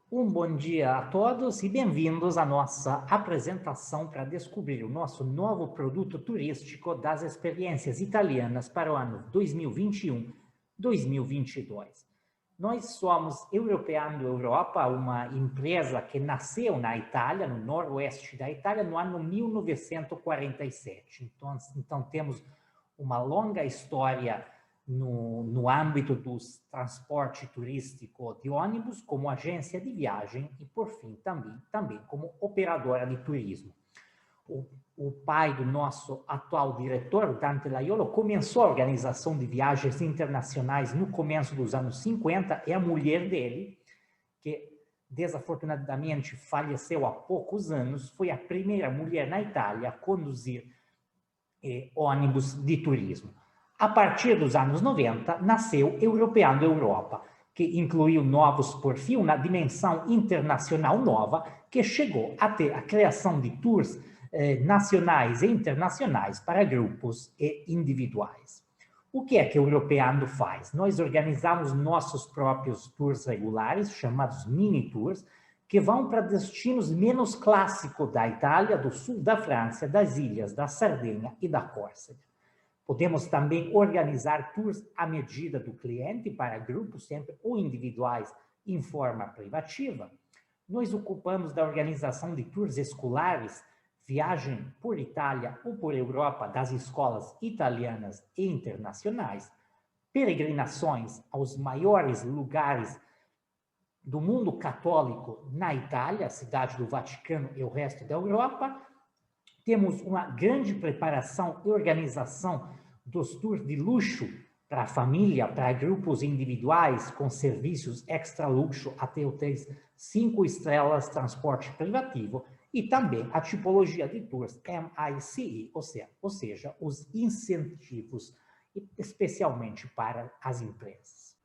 Um bom dia a todos e bem-vindos à nossa apresentação para descobrir o nosso novo produto turístico das experiências italianas para o ano 2021-2022. Nós somos Europeando Europa, uma empresa que nasceu na Itália, no noroeste da Itália, no ano 1947. Então temos uma longa história no âmbito dos transporte turístico de ônibus, como agência de viagem e, por fim, também como operadora de turismo. O pai do nosso atual diretor, Dante Laiolo, começou a organização de viagens internacionais no começo dos anos 50, e a mulher dele, que desafortunadamente faleceu há poucos anos, foi a primeira mulher na Itália a conduzir ônibus de turismo. A partir dos anos 90, nasceu Europeando Europa, que incluiu novos perfis, uma dimensão internacional nova, que chegou até a criação de tours nacionais e internacionais para grupos e individuais. O que é que o Europeando faz? Nós organizamos nossos próprios tours regulares, chamados mini-tours, que vão para destinos menos clássicos da Itália, do sul da França, das ilhas da Sardenha e da Córcega. Podemos também organizar tours à medida do cliente para grupos sempre ou individuais em forma privativa. Nós ocupamos da organização de tours escolares, viagem por Itália ou por Europa das escolas italianas e internacionais, peregrinações aos maiores lugares do mundo católico na Itália, a cidade do Vaticano e o resto da Europa. Temos uma grande preparação e organização dos tours de luxo para a família, para grupos individuais, com serviços extra luxo até hotéis 5 estrelas, transporte privativo, e também a tipologia de tours MICE, ou seja, os incentivos, especialmente para as empresas.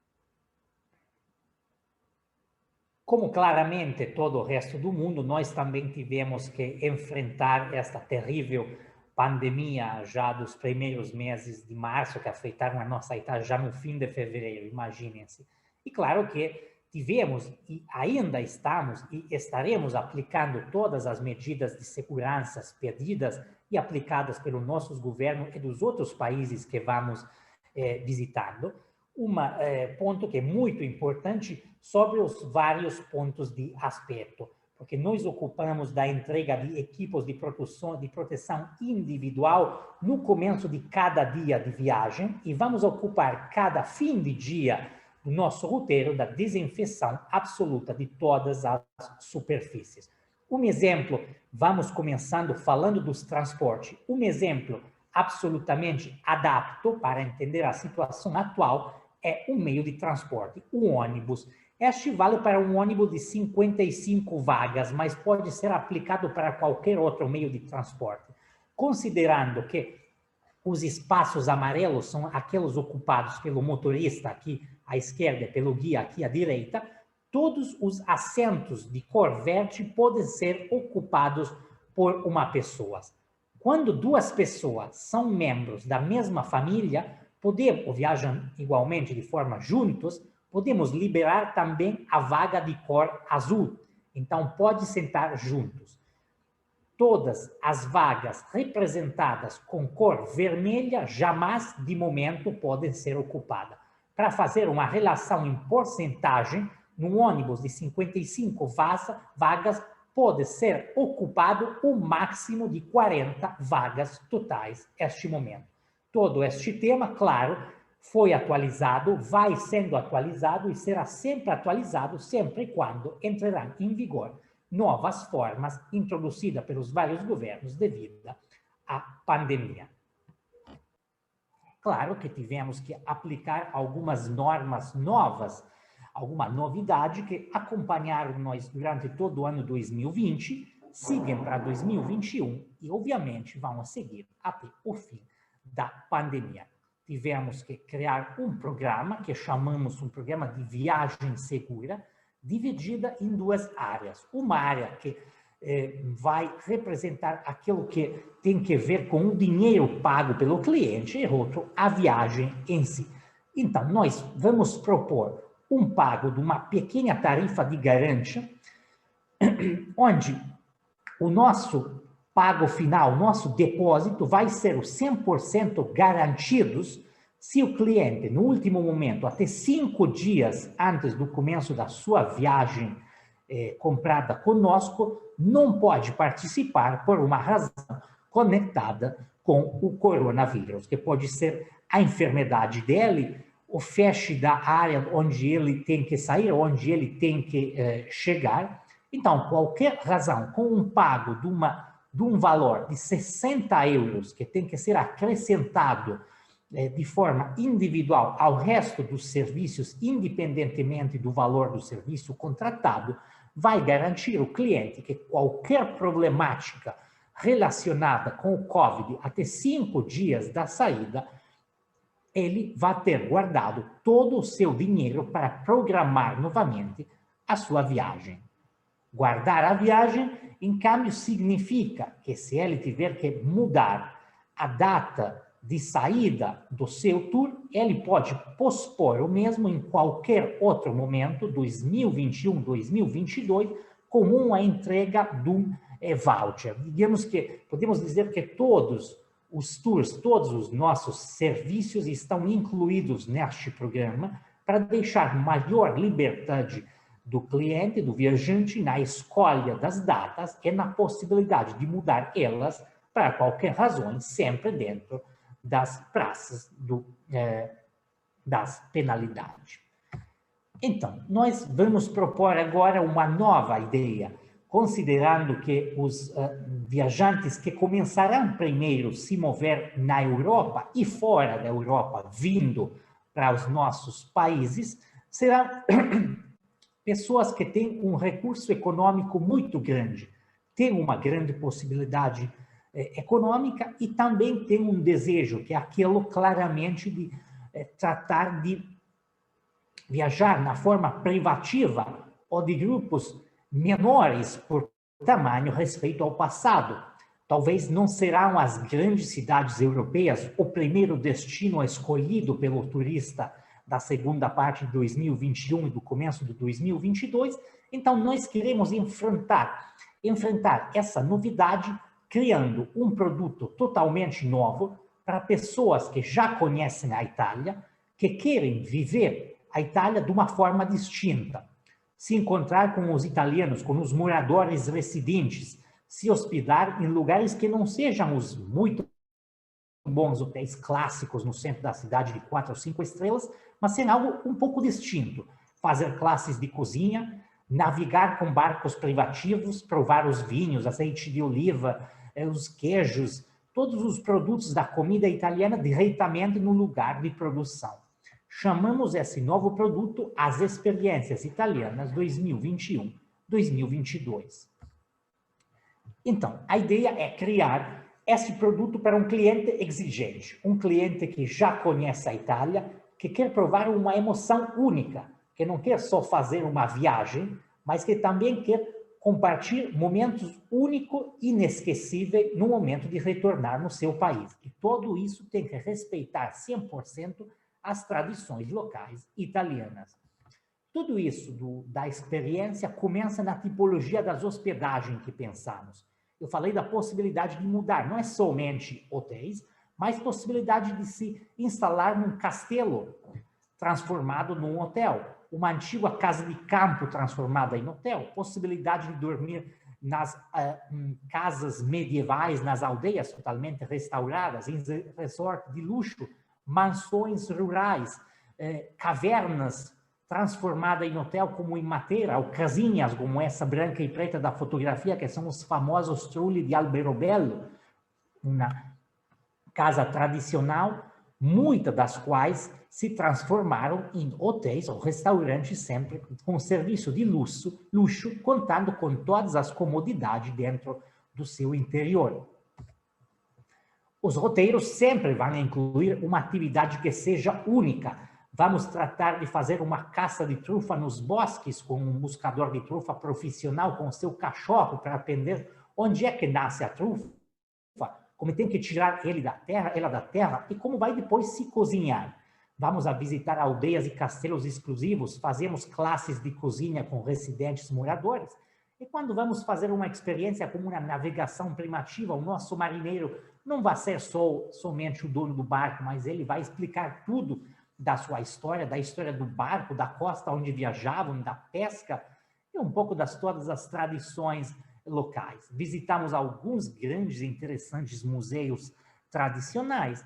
Como claramente todo o resto do mundo, nós também tivemos que enfrentar esta terrível pandemia já dos primeiros meses de março, que afetaram a nossa Itália já no fim de fevereiro, imaginem-se. E claro que tivemos e ainda estamos e estaremos aplicando todas as medidas de segurança pedidas e aplicadas pelos nossos governos e dos outros países que vamos visitando. Ponto que é muito importante sobre os vários pontos de aspecto, porque nós ocupamos da entrega de equipos de proteção individual no começo de cada dia de viagem e vamos ocupar cada fim de dia do nosso roteiro da desinfecção absoluta de todas as superfícies. Um exemplo, vamos começando falando dos transportes, um exemplo absolutamente adapto para entender a situação atual é um meio de transporte, o ônibus. Este vale para um ônibus de 55 vagas, mas pode ser aplicado para qualquer outro meio de transporte. Considerando que os espaços amarelos são aqueles ocupados pelo motorista aqui à esquerda, pelo guia aqui à direita, todos os assentos de cor verde podem ser ocupados por uma pessoa. Quando duas pessoas são membros da mesma família, ou viajam igualmente de forma juntos, podemos liberar também a vaga de cor azul. Então, pode sentar juntos. Todas as vagas representadas com cor vermelha jamais, de momento, podem ser ocupadas. Para fazer uma relação em porcentagem, num ônibus de 55 vagas, pode ser ocupado o máximo de 40 vagas totais neste momento. Todo este tema, claro, foi atualizado, vai sendo atualizado e será sempre atualizado sempre e quando entrarão em vigor novas formas introduzidas pelos vários governos devido à pandemia. Claro que tivemos que aplicar algumas normas novas, alguma novidade que acompanharam nós durante todo o ano 2020, seguem para 2021 e, obviamente, vão seguir até o fim da pandemia. Tivemos que criar um programa que chamamos um programa de viagem segura, dividida em duas áreas. Uma área que vai representar aquilo que tem que ver com o dinheiro pago pelo cliente e outro, a viagem em si. Então, nós vamos propor um pago de uma pequena tarifa de garantia, onde o nosso pago final, o nosso depósito vai ser os 100% garantidos se o cliente, no último momento, até 5 dias antes do começo da sua viagem comprada conosco, não pode participar por uma razão conectada com o coronavírus, que pode ser a enfermidade dele, o fecho da área onde ele tem que sair, onde ele tem que chegar. Então, qualquer razão, com um pago de um valor de 60 euros, que tem que ser acrescentado de forma individual ao resto dos serviços, independentemente do valor do serviço contratado, vai garantir ao cliente que qualquer problemática relacionada com o COVID até 5 dias da saída, ele vai ter guardado todo o seu dinheiro para programar novamente a sua viagem. Guardar a viagem, em cambio, significa que se ele tiver que mudar a data de saída do seu tour, ele pode pospor o mesmo em qualquer outro momento, 2021, 2022, como uma entrega de um voucher. Digamos que, podemos dizer que todos os tours, todos os nossos serviços estão incluídos neste programa para deixar maior liberdade do cliente, do viajante, na escolha das datas e na possibilidade de mudar elas para qualquer razão, sempre dentro das praças das penalidades. Então, nós vamos propor agora uma nova ideia, considerando que os viajantes que começarão primeiro a se mover na Europa e fora da Europa, vindo para os nossos países, serão pessoas que têm um recurso econômico muito grande, têm uma grande possibilidade econômica e também têm um desejo, que é aquilo claramente de tratar de viajar na forma privativa ou de grupos menores por tamanho respeito ao passado. Talvez não serão as grandes cidades europeias o primeiro destino escolhido pelo turista da segunda parte de 2021 e do começo de 2022. Então, nós queremos enfrentar essa novidade criando um produto totalmente novo para pessoas que já conhecem a Itália, que querem viver a Itália de uma forma distinta, se encontrar com os italianos, com os moradores residentes, se hospedar em lugares que não sejam os muito bons hotéis clássicos no centro da cidade de 4 ou 5 estrelas, mas ser algo um pouco distinto. Fazer classes de cozinha, navegar com barcos privativos, provar os vinhos, azeite de oliva, os queijos, todos os produtos da comida italiana diretamente no lugar de produção. Chamamos esse novo produto as Experiências Italianas 2021-2022. Então, a ideia é criar esse produto para um cliente exigente, um cliente que já conhece a Itália, que quer provar uma emoção única, que não quer só fazer uma viagem, mas que também quer compartilhar momentos únicos e inesquecíveis no momento de retornar no seu país. E tudo isso tem que respeitar 100% as tradições locais italianas. Tudo isso da experiência começa na tipologia das hospedagens que pensamos. Eu falei da possibilidade de mudar, não é somente hotéis, mas possibilidade de se instalar num castelo transformado num hotel, uma antiga casa de campo transformada em hotel, possibilidade de dormir nas casas medievais, nas aldeias totalmente restauradas, em resort de luxo, mansões rurais, cavernas transformadas em hotel como em madeira, ou casinhas como essa branca e preta da fotografia, que são os famosos trulli de Alberobello, uma casa tradicional, muitas das quais se transformaram em hotéis ou restaurantes sempre com serviço de luxo, contando com todas as comodidades dentro do seu interior. Os roteiros sempre vão incluir uma atividade que seja única. Vamos tratar de fazer uma caça de trufa nos bosques com um buscador de trufa profissional com o seu cachorro para aprender onde é que nasce a trufa, como tem que tirar ela da terra e como vai depois se cozinhar. Vamos a visitar aldeias e castelos exclusivos, fazemos classes de cozinha com residentes moradores. E quando vamos fazer uma experiência como uma navegação primativa, o nosso marinheiro não vai ser somente o dono do barco, mas ele vai explicar tudo da sua história, da história do barco, da costa onde viajavam, da pesca, e um pouco das todas as tradições locais. Visitamos alguns grandes e interessantes museus tradicionais.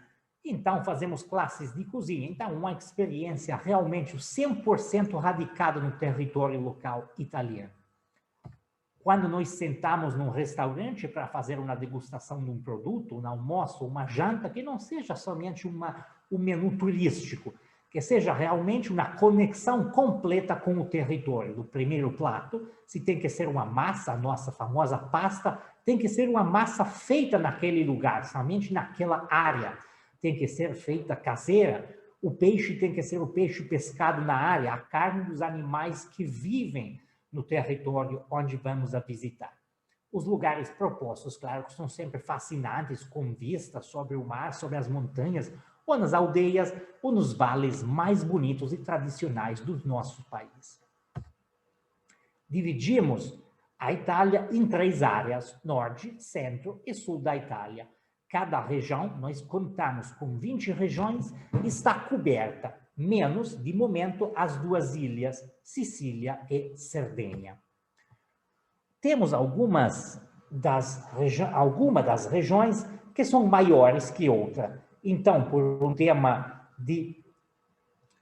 Então, fazemos classes de cozinha. Então, uma experiência realmente 100% radicada no território local italiano. Quando nós sentamos num restaurante para fazer uma degustação de um produto, um almoço, uma janta, que não seja somente um menu turístico, que seja realmente uma conexão completa com o território. No primeiro prato, se tem que ser uma massa, a nossa famosa pasta, tem que ser uma massa feita naquele lugar, somente naquela área. Tem que ser feita caseira, o peixe tem que ser o peixe pescado na área, a carne dos animais que vivem no território onde vamos a visitar. Os lugares propostos, claro, que são sempre fascinantes, com vista sobre o mar, sobre as montanhas, ou nas aldeias, ou nos vales mais bonitos e tradicionais do nosso país. Dividimos a Itália em 3 áreas, norte, centro e sul da Itália. Cada região, nós contamos com 20 regiões, está coberta, menos, de momento, as 2 ilhas, Sicília e Sardenha. Temos algumas das regiões que são maiores que outra. Então, por um tema de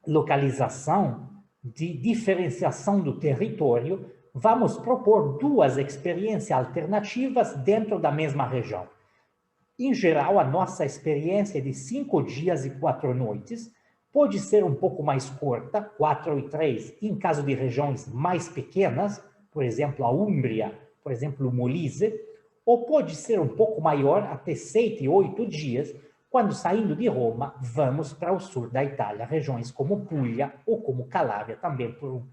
localização, de diferenciação do território, vamos propor 2 experiências alternativas dentro da mesma região. Em geral, a nossa experiência é de 5 dias e 4 noites, pode ser um pouco mais curta, 4 e 3, em caso de regiões mais pequenas, por exemplo, a Úmbria, por exemplo, o Molise, ou pode ser um pouco maior, até 7 e 8 dias, quando saindo de Roma, vamos para o sul da Itália, regiões como Puglia ou como Calábria, também por um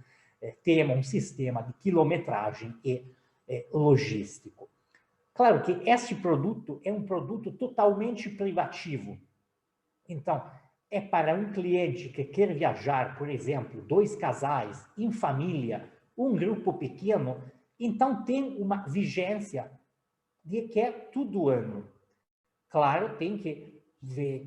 tema, um sistema de quilometragem e logístico. Claro que este produto é um produto totalmente privativo. Então, é para um cliente que quer viajar, por exemplo, 2 casais, em família, um grupo pequeno, então tem uma vigência de que é todo ano. Claro, tem que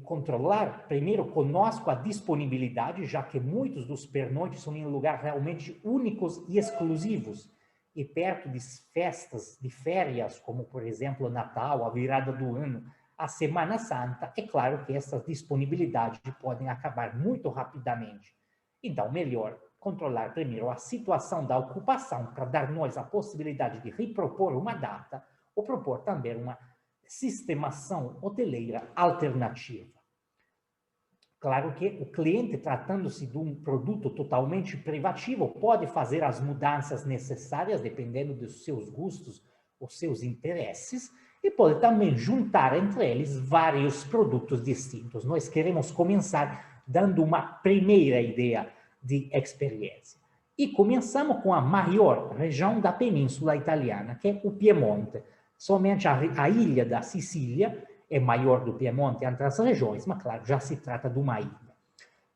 controlar, primeiro, conosco a disponibilidade, já que muitos dos pernoites são em lugares realmente únicos e exclusivos. E perto de festas, de férias, como, por exemplo, o Natal, a virada do ano, a Semana Santa, é claro que essas disponibilidades podem acabar muito rapidamente. Então, melhor controlar primeiro a situação da ocupação para dar nós a possibilidade de repropor uma data ou propor também uma sistemação hoteleira alternativa. Claro que o cliente, tratando-se de um produto totalmente privativo, pode fazer as mudanças necessárias, dependendo dos seus gostos, os seus interesses, e pode também juntar entre eles vários produtos distintos. Nós queremos começar dando uma primeira ideia de experiência. E começamos com a maior região da Península Italiana, que é o Piemonte. Somente a ilha da Sicília é maior do Piemonte entre as regiões, mas claro, já se trata de uma ilha.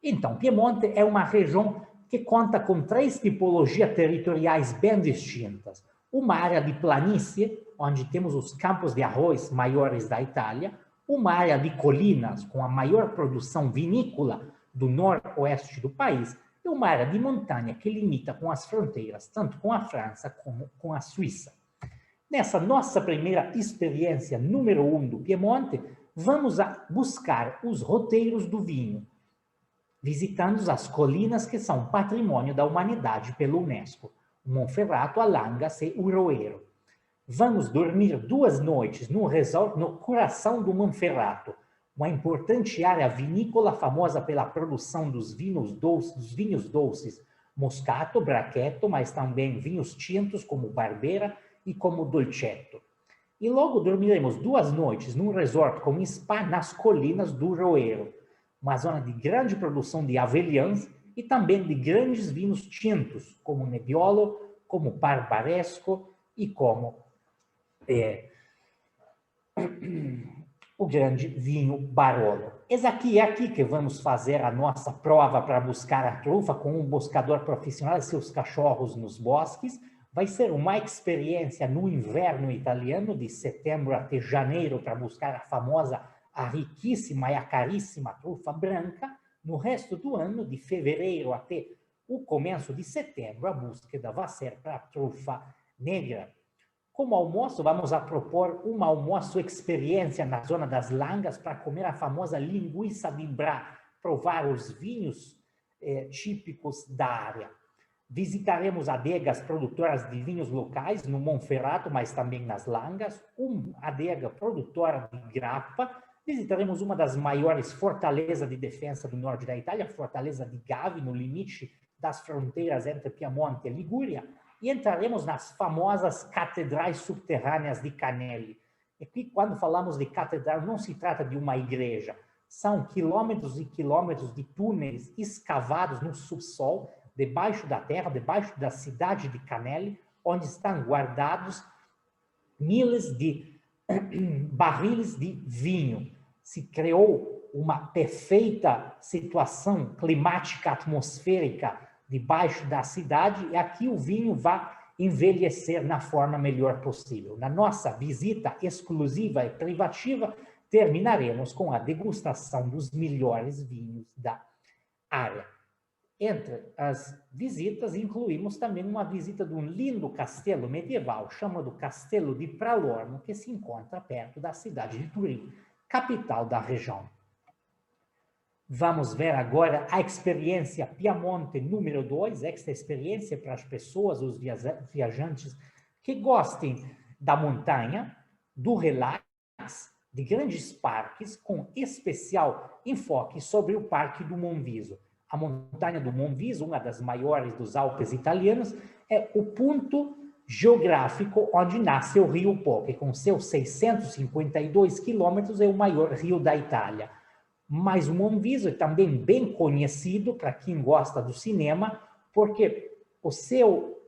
Então, Piemonte é uma região que conta com 3 tipologias territoriais bem distintas. Uma área de planície, onde temos os campos de arroz maiores da Itália, uma área de colinas, com a maior produção vinícola do noroeste do país, e uma área de montanha que limita com as fronteiras, tanto com a França como com a Suíça. Nessa nossa primeira experiência número 1 do Piemonte, vamos a buscar os roteiros do vinho, visitando as colinas que são patrimônio da humanidade pela Unesco, o Monferrato, a Langas e o Roero. Vamos dormir 2 noites num resort no coração do Monferrato, uma importante área vinícola famosa pela produção dos vinhos doces, Moscato, Brachetto, mas também vinhos tintos como Barbera e como Dolcetto. E logo dormiremos 2 noites num resort com spa nas colinas do Roero, uma zona de grande produção de avelãs e também de grandes vinhos tintos, como Nebbiolo, como Barbaresco e como o grande vinho Barolo. É aqui que vamos fazer a nossa prova para buscar a trufa com um buscador profissional e seus cachorros nos bosques. Vai ser uma experiência no inverno italiano, de setembro até janeiro, para buscar a famosa, a riquíssima e a caríssima trufa branca. No resto do ano, de fevereiro até o começo de setembro, a búsqueda vai ser para a trufa negra. Como almoço, vamos a propor um almoço experiência na zona das Langas para comer a famosa linguiça de Bra, provar os vinhos típicos da área. Visitaremos adegas produtoras de vinhos locais no Monferrato, mas também nas Langas, uma adega produtora de grappa. Visitaremos uma das maiores fortalezas de defesa do norte da Itália, a Fortaleza de Gavi, no limite das fronteiras entre Piemonte e Ligúria. E entraremos nas famosas catedrais subterrâneas de Canelli. E aqui, quando falamos de catedral, não se trata de uma igreja. São quilômetros e quilômetros de túneis escavados no subsolo, debaixo da terra, debaixo da cidade de Canelli, onde estão guardados milhares de barris de vinho. Se criou uma perfeita situação climática, atmosférica, debaixo da cidade, e aqui o vinho vai envelhecer na forma melhor possível. Na nossa visita exclusiva e privativa, terminaremos com a degustação dos melhores vinhos da área. Entre as visitas, incluímos também uma visita de um lindo castelo medieval, chamado Castelo de Pralorno, que se encontra perto da cidade de Turim, capital da região. Vamos ver agora a experiência Piemonte número 2, esta experiência para as pessoas, os viajantes que gostem da montanha, do relax, de grandes parques, com especial enfoque sobre o Parque do Monviso. A montanha do Monviso, uma das maiores dos Alpes italianos, é o ponto geográfico onde nasce o Rio Po, que com seus 652 quilômetros é o maior rio da Itália. Mas o Monviso é também bem conhecido para quem gosta do cinema, porque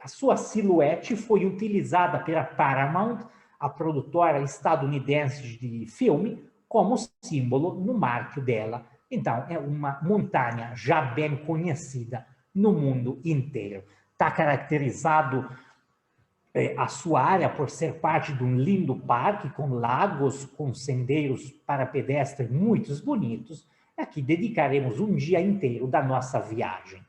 a sua silhuete foi utilizada pela Paramount, a produtora estadunidense de filme, como símbolo no marco dela. Então, é uma montanha já bem conhecida no mundo inteiro. Está caracterizado a sua área por ser parte de um lindo parque com lagos, com sendeiros para pedestres muito bonitos. Aqui dedicaremos um dia inteiro da nossa viagem.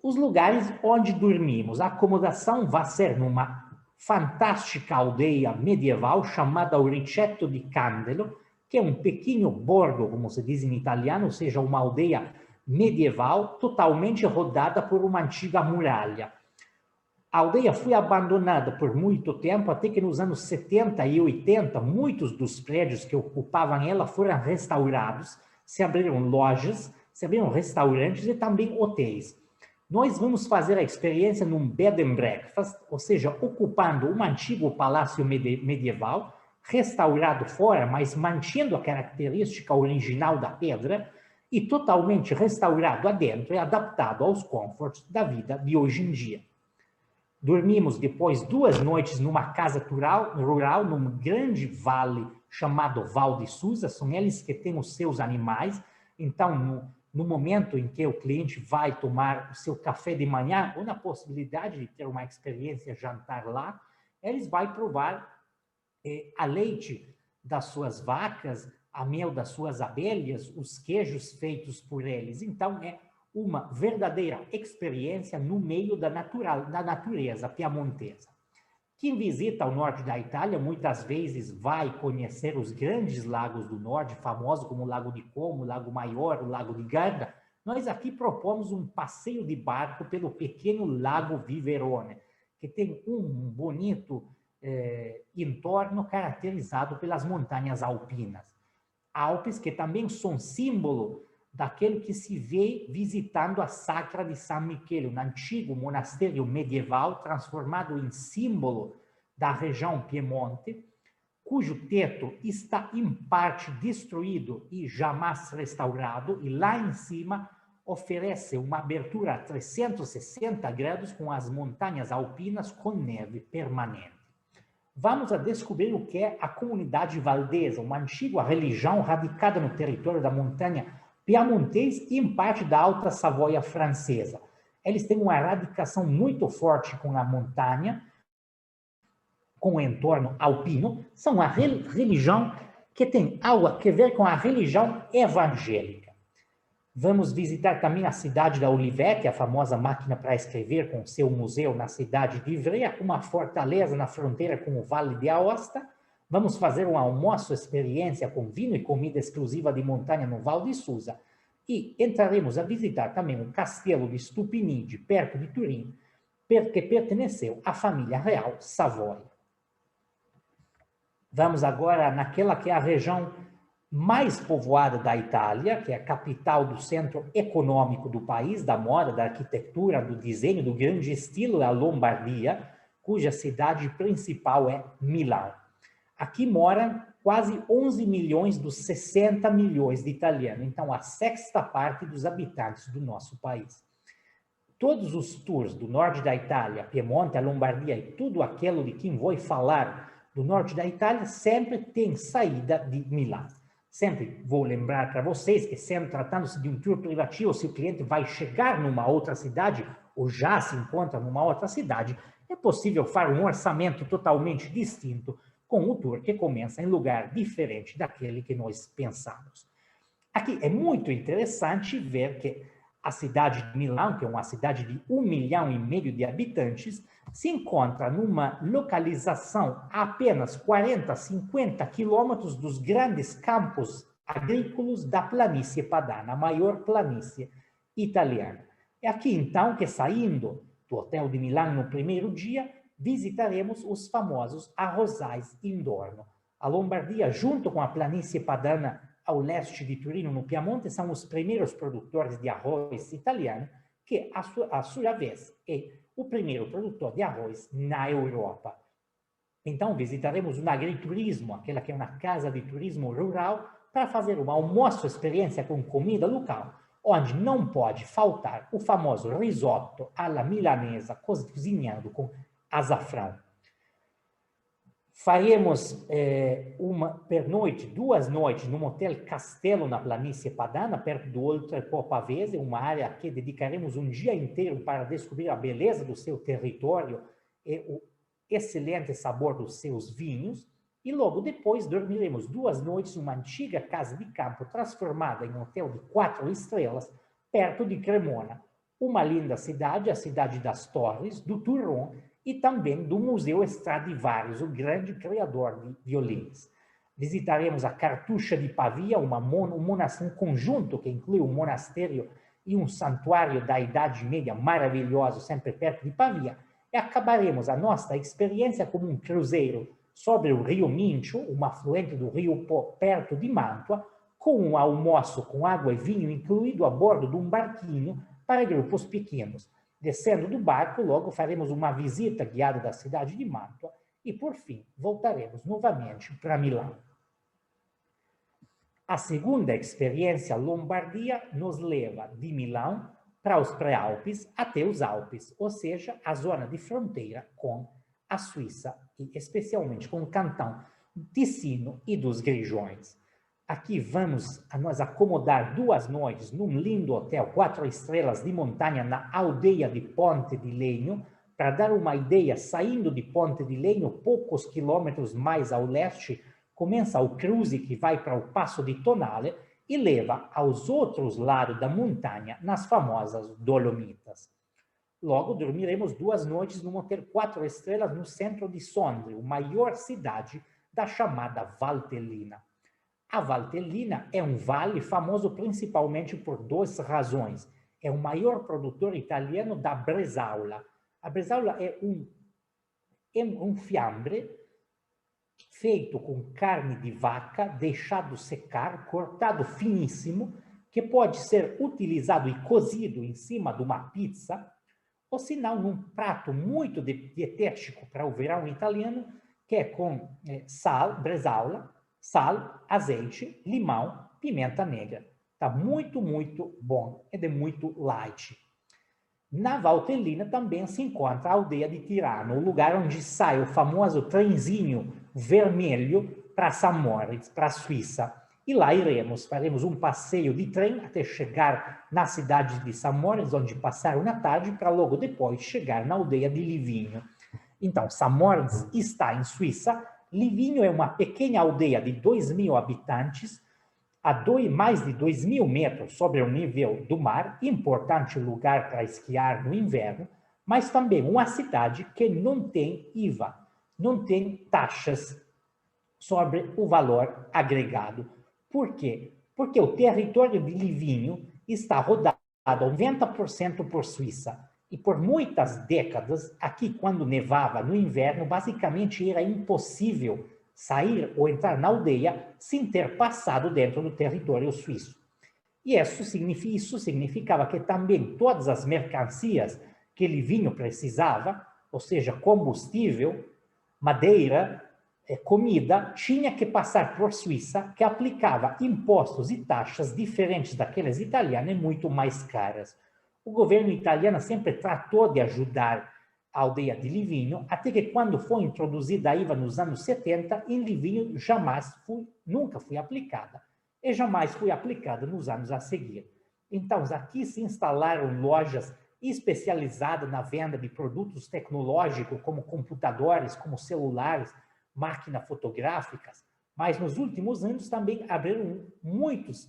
Os lugares onde dormimos, a acomodação vai ser numa fantástica aldeia medieval chamada Oricetto di Candelo, que é um pequeno borgo, como se diz em italiano, ou seja, uma aldeia medieval totalmente rodada por uma antiga muralha. A aldeia foi abandonada por muito tempo, até que nos anos 70 e 80, muitos dos prédios que ocupavam ela foram restaurados, se abriram lojas, se abriram restaurantes e também hotéis. Nós vamos fazer a experiência num bed and breakfast, ou seja, ocupando um antigo palácio medieval, restaurado fora, mas mantendo a característica original da pedra, e totalmente restaurado adentro e adaptado aos confortos da vida de hoje em dia. Dormimos depois 2 noites numa casa rural, num grande vale chamado Val de Susa. São eles que têm os seus animais. Então, no momento em que o cliente vai tomar o seu café de manhã, ou na possibilidade de ter uma experiência jantar lá, eles vão provar a leite das suas vacas, a mel das suas abelhas, os queijos feitos por eles. Então, é uma verdadeira experiência no meio da natureza piemontesa. Quem visita o norte da Itália muitas vezes vai conhecer os grandes lagos do norte, famosos como o Lago di Como, o Lago Maior, o Lago di Garda. Nós aqui propomos um passeio de barco pelo pequeno Lago Viverone, que tem um bonito entorno caracterizado pelas montanhas alpinas. Alpes que também são símbolo daquele que se vê visitando a Sacra de San Michele, um antigo monastério medieval transformado em símbolo da região Piemonte, cujo teto está em parte destruído e jamais restaurado, e lá em cima oferece uma abertura a 360 graus com as montanhas alpinas com neve permanente. vamos a descobrir o que é a comunidade valdesa, uma antiga religião radicada no território da montanha piamontês e em parte da Alta Savoia francesa. Eles têm uma radicação muito forte com a montanha, com o entorno alpino, são uma religião que tem algo a ver com a religião evangélica. Vamos visitar também a cidade da Olivetti, a famosa máquina para escrever, com seu museu na cidade de Ivrea, uma fortaleza na fronteira com o Vale de Aosta. Vamos fazer um almoço experiência com vinho e comida exclusiva de montanha no Val di Susa. E entraremos a visitar também o castelo de Stupinigi, perto de Turim, que pertenceu à família real Savoia. Vamos agora naquela que é a região mais povoada da Itália, que é a capital do centro econômico do país, da moda, da arquitetura, do desenho, do grande estilo, a Lombardia, cuja cidade principal é Milão. Aqui moram quase 11 milhões dos 60 milhões de italianos, então a sexta parte dos habitantes do nosso país. Todos os tours do norte da Itália, Piemonte, a Lombardia e tudo aquilo de quem vou falar do norte da Itália sempre tem saída de Milão. Sempre vou lembrar para vocês que, sempre tratando-se de um tour privativo, se o cliente vai chegar numa outra cidade ou já se encontra numa outra cidade, é possível fazer um orçamento totalmente distinto com o tour que começa em lugar diferente daquele que nós pensamos. Aqui é muito interessante ver que a cidade de Milão, que é uma cidade de 1,5 milhão de habitantes, se encontra numa localização a apenas 40, 50 quilômetros dos grandes campos agrícolas da planície padana, a maior planície italiana. É aqui, então, que saindo do Hotel de Milão no primeiro dia, visitaremos os famosos arrozais Indorno. A Lombardia, junto com a planície padana ao leste de Turino, no Piemonte, são os primeiros produtores de arroz italiano, que, a sua vez, é o primeiro produtor de arroz na Europa. Então, visitaremos um agriturismo, aquela que é uma casa de turismo rural, para fazer uma almoço experiência com comida local, onde não pode faltar o famoso risotto alla milanesa, cozinhado com açafrão. Faremos duas noites no Hotel Castello, na planície padana, perto do Oltrepo Pavese, uma área que dedicaremos um dia inteiro para descobrir a beleza do seu território e o excelente sabor dos seus vinhos. E logo depois dormiremos 2 noites numa antiga casa de campo transformada em um hotel de 4 estrelas, perto de Cremona. Uma linda cidade, a cidade das Torres, do Turron, e também do Museu Stradivarius, o grande criador de violinos. Visitaremos a Cartucha de Pavia, um conjunto que inclui um monastério e um santuário da Idade Média maravilhoso, sempre perto de Pavia, e acabaremos a nossa experiência como um cruzeiro sobre o Rio Mincio, um afluente do Rio Po, perto de Mantua, com um almoço com água e vinho incluído a bordo de um barquinho para grupos pequenos. Descendo do barco, logo faremos uma visita guiada da cidade de Mantua e, por fim, voltaremos novamente para Milão. A segunda experiência Lombardia nos leva de Milão para os pré-Alpes até os Alpes, ou seja, a zona de fronteira com a Suíça e especialmente com o cantão Ticino e dos Grigiões. Aqui vamos a nos acomodar 2 noites num lindo hotel 4 estrelas de montanha na aldeia de Ponte di Legno. Para dar uma ideia, saindo de Ponte di Legno, poucos quilômetros mais ao leste, começa o cruze que vai para o Passo di Tonale e leva aos outros lados da montanha, nas famosas Dolomitas. Logo, dormiremos 2 noites num hotel 4 estrelas no centro de Sondrio, maior cidade da chamada Valtellina. A Valtellina é um vale famoso principalmente por 2 razões. É o maior produtor italiano da bresaola. A bresaola é um fiambre feito com carne de vaca, deixado secar, cortado finíssimo, que pode ser utilizado e cozido em cima de uma pizza, ou se não, num prato muito dietético para o verão italiano, que é com bresaola, sal, azeite, limão, pimenta negra. Está muito, muito bom. É de muito light. Na Valtellina também se encontra a aldeia de Tirano, o lugar onde sai o famoso trenzinho vermelho para Samoritz, para a Suíça. E lá faremos um passeio de trem até chegar na cidade de Samoritz, onde passar uma tarde, para logo depois chegar na aldeia de Livigno. Então, Samoritz está em Suíça. Livigno é uma pequena aldeia de 2.000 habitantes, mais de 2.000 metros sobre o nível do mar, importante lugar para esquiar no inverno, mas também uma cidade que não tem IVA, não tem taxas sobre o valor agregado. Por quê? Porque o território de Livigno está rodado 90% por Suíça. E por muitas décadas, aqui quando nevava no inverno, basicamente era impossível sair ou entrar na aldeia sem ter passado dentro do território suíço. E isso significava que também todas as mercancias que Livigno precisava, ou seja, combustível, madeira, comida, tinha que passar por Suíça, que aplicava impostos e taxas diferentes daquelas italianas e muito mais caras. O governo italiano sempre tratou de ajudar a aldeia de Livigno, até que quando foi introduzida a IVA nos anos 70, em Livigno nunca foi aplicada, e jamais foi aplicada nos anos a seguir. Então, aqui se instalaram lojas especializadas na venda de produtos tecnológicos, como computadores, como celulares, máquinas fotográficas, mas nos últimos anos também abriram muitos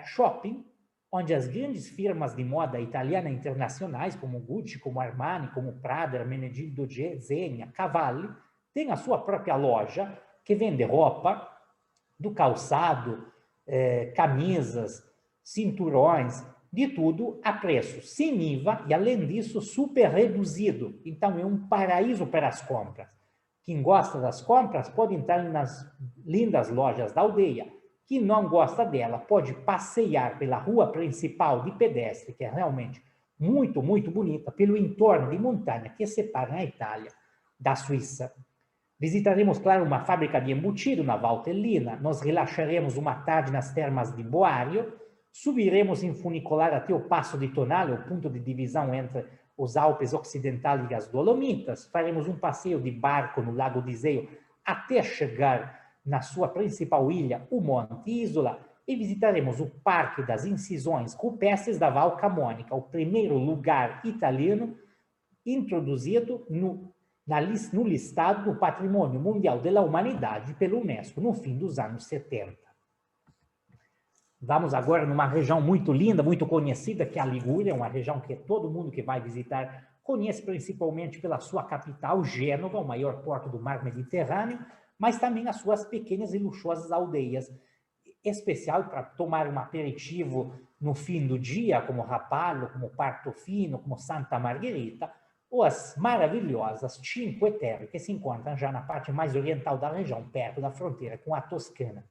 shopping, onde as grandes firmas de moda italiana internacionais, como Gucci, como Armani, como Prada, Ermenegildo Zegna, Cavalli, têm a sua própria loja que vende roupa, do calçado, camisas, cinturões, de tudo a preço sem IVA e, além disso, super reduzido. Então, é um paraíso para as compras. Quem gosta das compras pode entrar nas lindas lojas da aldeia. Quem não gosta dela pode passear pela rua principal de pedestre, que é realmente muito, muito bonita, pelo entorno de montanha que separa a Itália da Suíça. Visitaremos, claro, uma fábrica de embutido na Valtellina, nos relaxaremos uma tarde nas termas de Boario, subiremos em funicular até o Passo di Tonale, o ponto de divisão entre os Alpes Ocidentais e as Dolomitas, faremos um passeio de barco no Lago di Iseo até chegar na sua principal ilha, o Monte Isola, e visitaremos o Parque das Incisões Rupestres da Val Camonica, o primeiro lugar italiano introduzido no listado do Patrimônio Mundial da Humanidade pela Unesco no fim dos anos 70. Vamos agora numa região muito linda, muito conhecida, que é a Ligúria, uma região que todo mundo que vai visitar conhece principalmente pela sua capital, Gênova, o maior porto do mar Mediterrâneo, mas também as suas pequenas e luxuosas aldeias, especial para tomar um aperitivo no fim do dia, como Rapallo, como Portofino, como Santa Margherita, ou as maravilhosas Cinque Terre, que se encontram já na parte mais oriental da região, perto da fronteira com a Toscana.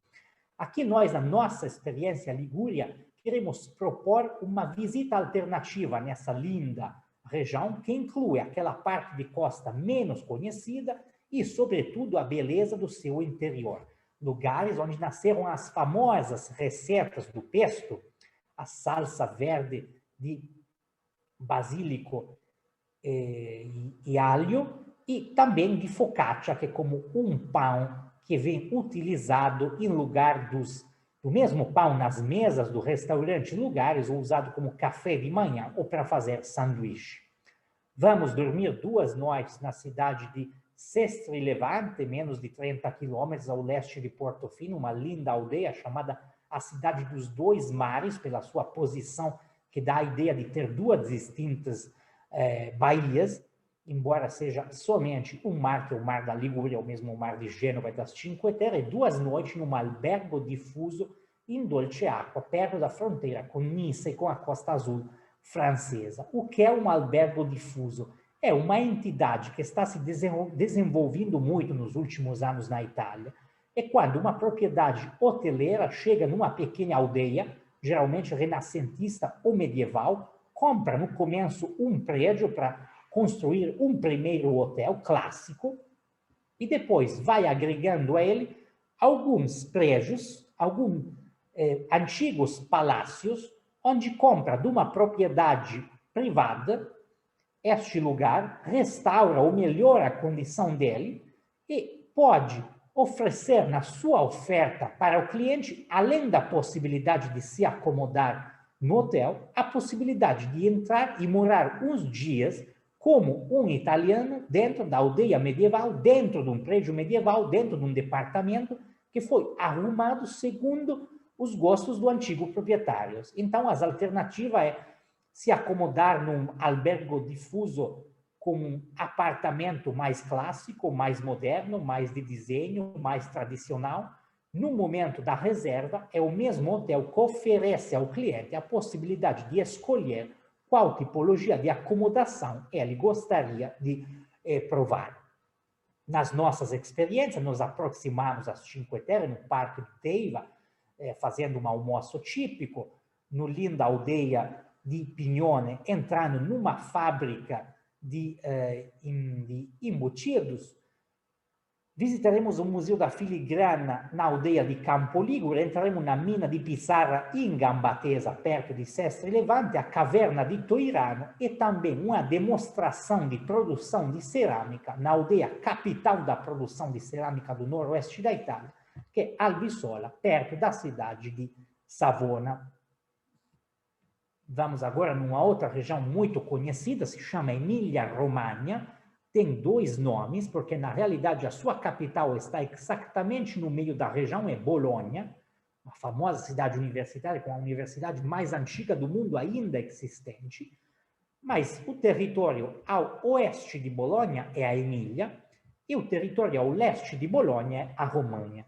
Aqui nós, na nossa experiência Ligúria, queremos propor uma visita alternativa nessa linda região, que inclui aquela parte de costa menos conhecida e, sobretudo, a beleza do seu interior. Lugares onde nasceram as famosas receitas do pesto, a salsa verde de basílico e alho, e também de focaccia, que é como um pão que vem utilizado em lugar do mesmo pão nas mesas do restaurante, lugares usado como café de manhã ou para fazer sanduíche. Vamos dormir 2 noites na cidade de Sestri Levante, menos de 30 quilômetros ao leste de Portofino, uma linda aldeia chamada a Cidade dos Dois Mares, pela sua posição que dá a ideia de ter 2 distintas baías, embora seja somente um mar, que é o Mar da Ligúria, ou mesmo o Mar de Gênova e das Cinque Terre, e 2 noites num albergo difuso em Dolce Acqua, perto da fronteira com Nice e com a Costa Azul francesa. O que é um albergo difuso? É uma entidade que está se desenvolvendo muito nos últimos anos na Itália. É quando uma propriedade hoteleira chega numa pequena aldeia, geralmente renascentista ou medieval, compra no começo um prédio para construir um primeiro hotel clássico e depois vai agregando a ele alguns prédios, alguns antigos palácios, onde compra de uma propriedade privada, este lugar restaura ou melhora a condição dele e pode oferecer na sua oferta para o cliente, além da possibilidade de se acomodar no hotel, a possibilidade de entrar e morar uns dias como um italiano dentro da aldeia medieval, dentro de um prédio medieval, dentro de um departamento que foi arrumado segundo os gostos do antigo proprietário. Então, as alternativas é se acomodar num albergo difuso com um apartamento mais clássico, mais moderno, mais de desenho, mais tradicional. No momento da reserva, é o mesmo hotel que oferece ao cliente a possibilidade de escolher qual tipologia de acomodação ele gostaria de provar. Nas nossas experiências, nos aproximamos às Cinque Terre, no Parque do Teiva, fazendo um almoço típico, no linda aldeia de Pignone, entrando numa fábrica de embutidos. Visitaremos o Museu da Filigrana na aldeia de Campo Ligure, entraremos na mina de Pissarra em Gambatesa, perto de Sestri Levante, a caverna de Toirano e também uma demonstração de produção de cerâmica na aldeia capital da produção de cerâmica do noroeste da Itália, que é Albissola, perto da cidade de Savona. Vamos agora numa outra região muito conhecida, se chama Emília-Romagna. Tem dois nomes, porque na realidade a sua capital está exatamente no meio da região, é Bolonha, uma famosa cidade universitária, com a universidade mais antiga do mundo ainda existente. Mas o território ao oeste de Bolonha é a Emília, e o território ao leste de Bolonha é a Romagna.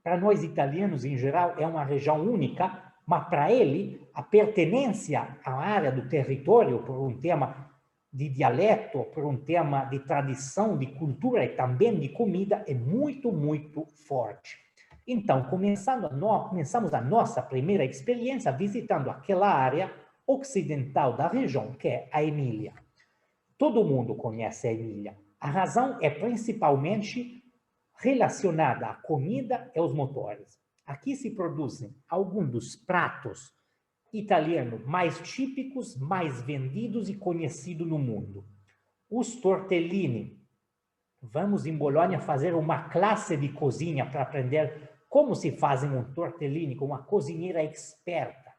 Para nós italianos, em geral, é uma região única, mas para ele, a pertenência à área do território, por um tema de dialeto, por um tema de tradição, de cultura e também de comida, é muito, muito forte. Então, começamos a nossa primeira experiência visitando aquela área ocidental da região, que é a Emília. Todo mundo conhece a Emília. A razão é principalmente relacionada à comida e aos motores. Aqui se produzem alguns dos pratos italianos mais típicos, mais vendidos e conhecidos no mundo. Os tortellini. Vamos em Bolonha fazer uma classe de cozinha para aprender como se fazem um tortellini com uma cozinheira experta.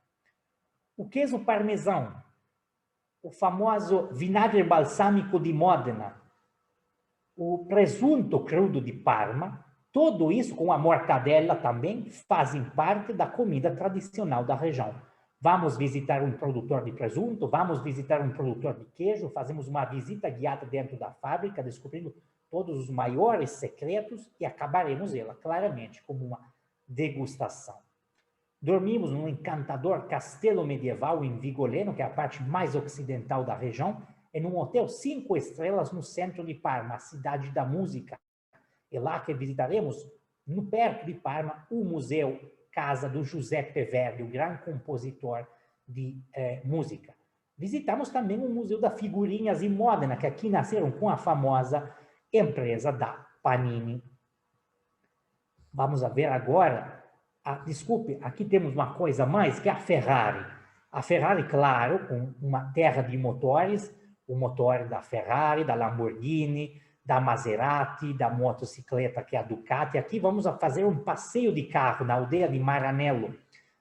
O queijo parmesão, o famoso vinagre balsâmico de Modena, o presunto crudo de Parma, tudo isso com a mortadela também fazem parte da comida tradicional da região. Vamos visitar um produtor de presunto, vamos visitar um produtor de queijo, fazemos uma visita guiada dentro da fábrica, descobrindo todos os maiores secretos e acabaremos ela, claramente, como uma degustação. Dormimos num encantador castelo medieval em Vigoleno, que é a parte mais ocidental da região, e num hotel 5 estrelas no centro de Parma, a cidade da música. É lá que visitaremos, no perto de Parma, o Museu Casa do Giuseppe Verdi, o grande compositor de música. Visitamos também o Museu das Figurinhas em Modena, que aqui nasceram com a famosa empresa da Panini. Vamos ver agora, desculpe, aqui temos uma coisa mais, que é a Ferrari. A Ferrari, claro, com uma terra de motores, o motor da Ferrari, da Lamborghini, da Maserati, da motocicleta que é a Ducati. Aqui vamos fazer um passeio de carro na aldeia de Maranello.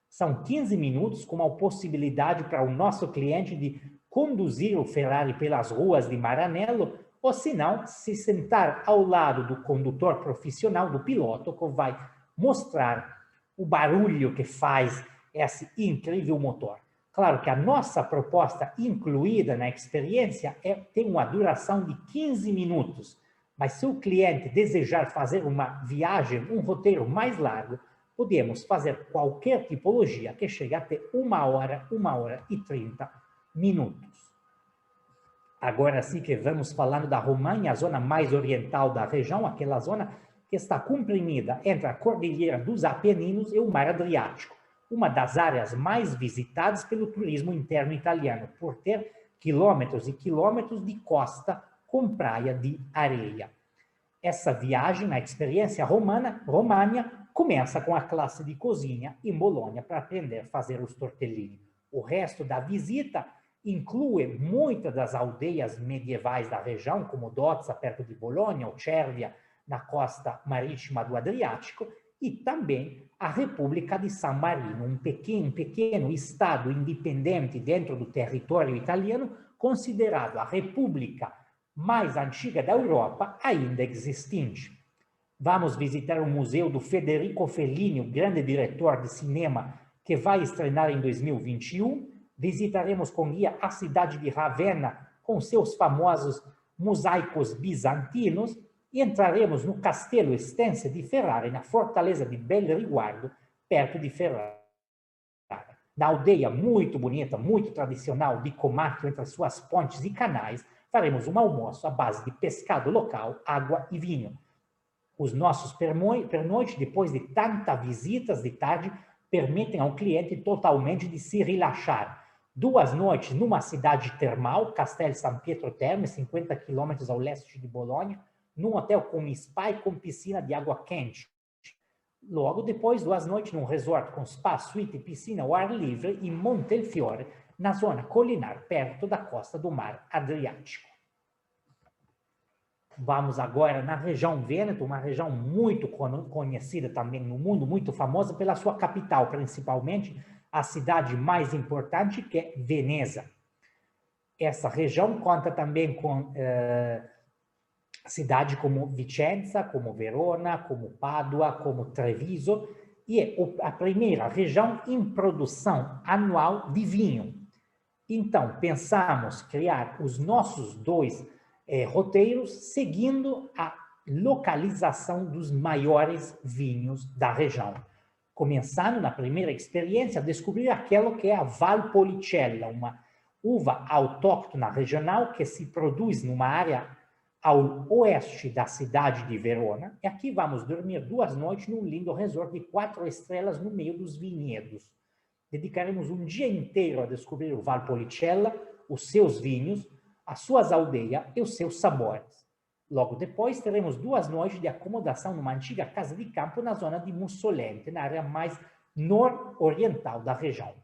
São 15 minutos com uma possibilidade para o nosso cliente de conduzir o Ferrari pelas ruas de Maranello, ou se não, se sentar ao lado do condutor profissional, do piloto, que vai mostrar o barulho que faz esse incrível motor. Claro que a nossa proposta incluída na experiência tem uma duração de 15 minutos, mas se o cliente desejar fazer uma viagem, um roteiro mais largo, podemos fazer qualquer tipologia que chegue até 1 hora e 30 minutos. Agora sim que vamos falando da Romagna, a zona mais oriental da região, aquela zona que está comprimida entre a Cordilheira dos Apeninos e o Mar Adriático. Uma das áreas mais visitadas pelo turismo interno italiano, por ter quilômetros e quilômetros de costa com praia de areia. Essa viagem, a experiência romana, começa com a classe de cozinha em Bolonha para aprender a fazer os tortellini. O resto da visita inclui muitas das aldeias medievais da região, como Dozza, perto de Bolonha, ou Cervia, na costa marítima do Adriático, e também a República de San Marino, um pequeno estado independente dentro do território italiano, considerado a república mais antiga da Europa ainda existente. Vamos visitar o museu do Federico Fellini, o grande diretor de cinema, que vai estrear em 2021. Visitaremos com guia a cidade de Ravenna, com seus famosos mosaicos bizantinos, e entraremos no Castelo Estense di Ferrara, na fortaleza de Bel Riguardo, perto de Ferrara. Na aldeia muito bonita, muito tradicional de Comacchio, entre suas pontes e canais, faremos um almoço à base de pescado local, água e vinho. Os nossos pernoites, depois de tantas visitas de tarde, permitem ao cliente totalmente de se relaxar. 2 noites numa cidade termal, Castel San Pietro Terme, 50 quilômetros ao leste de Bolonha, num hotel com spa e com piscina de água quente. Logo depois, 2 noites num resort com spa, suíte e piscina ao ar livre em Montefiore, na zona colinar, perto da costa do mar Adriático. Vamos agora na região Vêneto, uma região muito conhecida também no mundo, muito famosa pela sua capital, principalmente a cidade mais importante, que é Veneza. Essa região conta também com cidades como Vicenza, como Verona, como Pádua, como Treviso, e é a primeira região em produção anual de vinho. Então, pensamos criar os nossos 2 roteiros seguindo a localização dos maiores vinhos da região. Começando na primeira experiência a descobrir aquilo que é a Valpolicella, uma uva autóctona regional que se produz numa área ao oeste da cidade de Verona. E aqui vamos dormir 2 noites num lindo resort de 4 estrelas no meio dos vinhedos. Dedicaremos um dia inteiro a descobrir o Valpolicella, os seus vinhos, as suas aldeias e os seus sabores. Logo depois, teremos 2 noites de acomodação numa antiga casa de campo na zona de Mussolente, na área mais nororiental da região.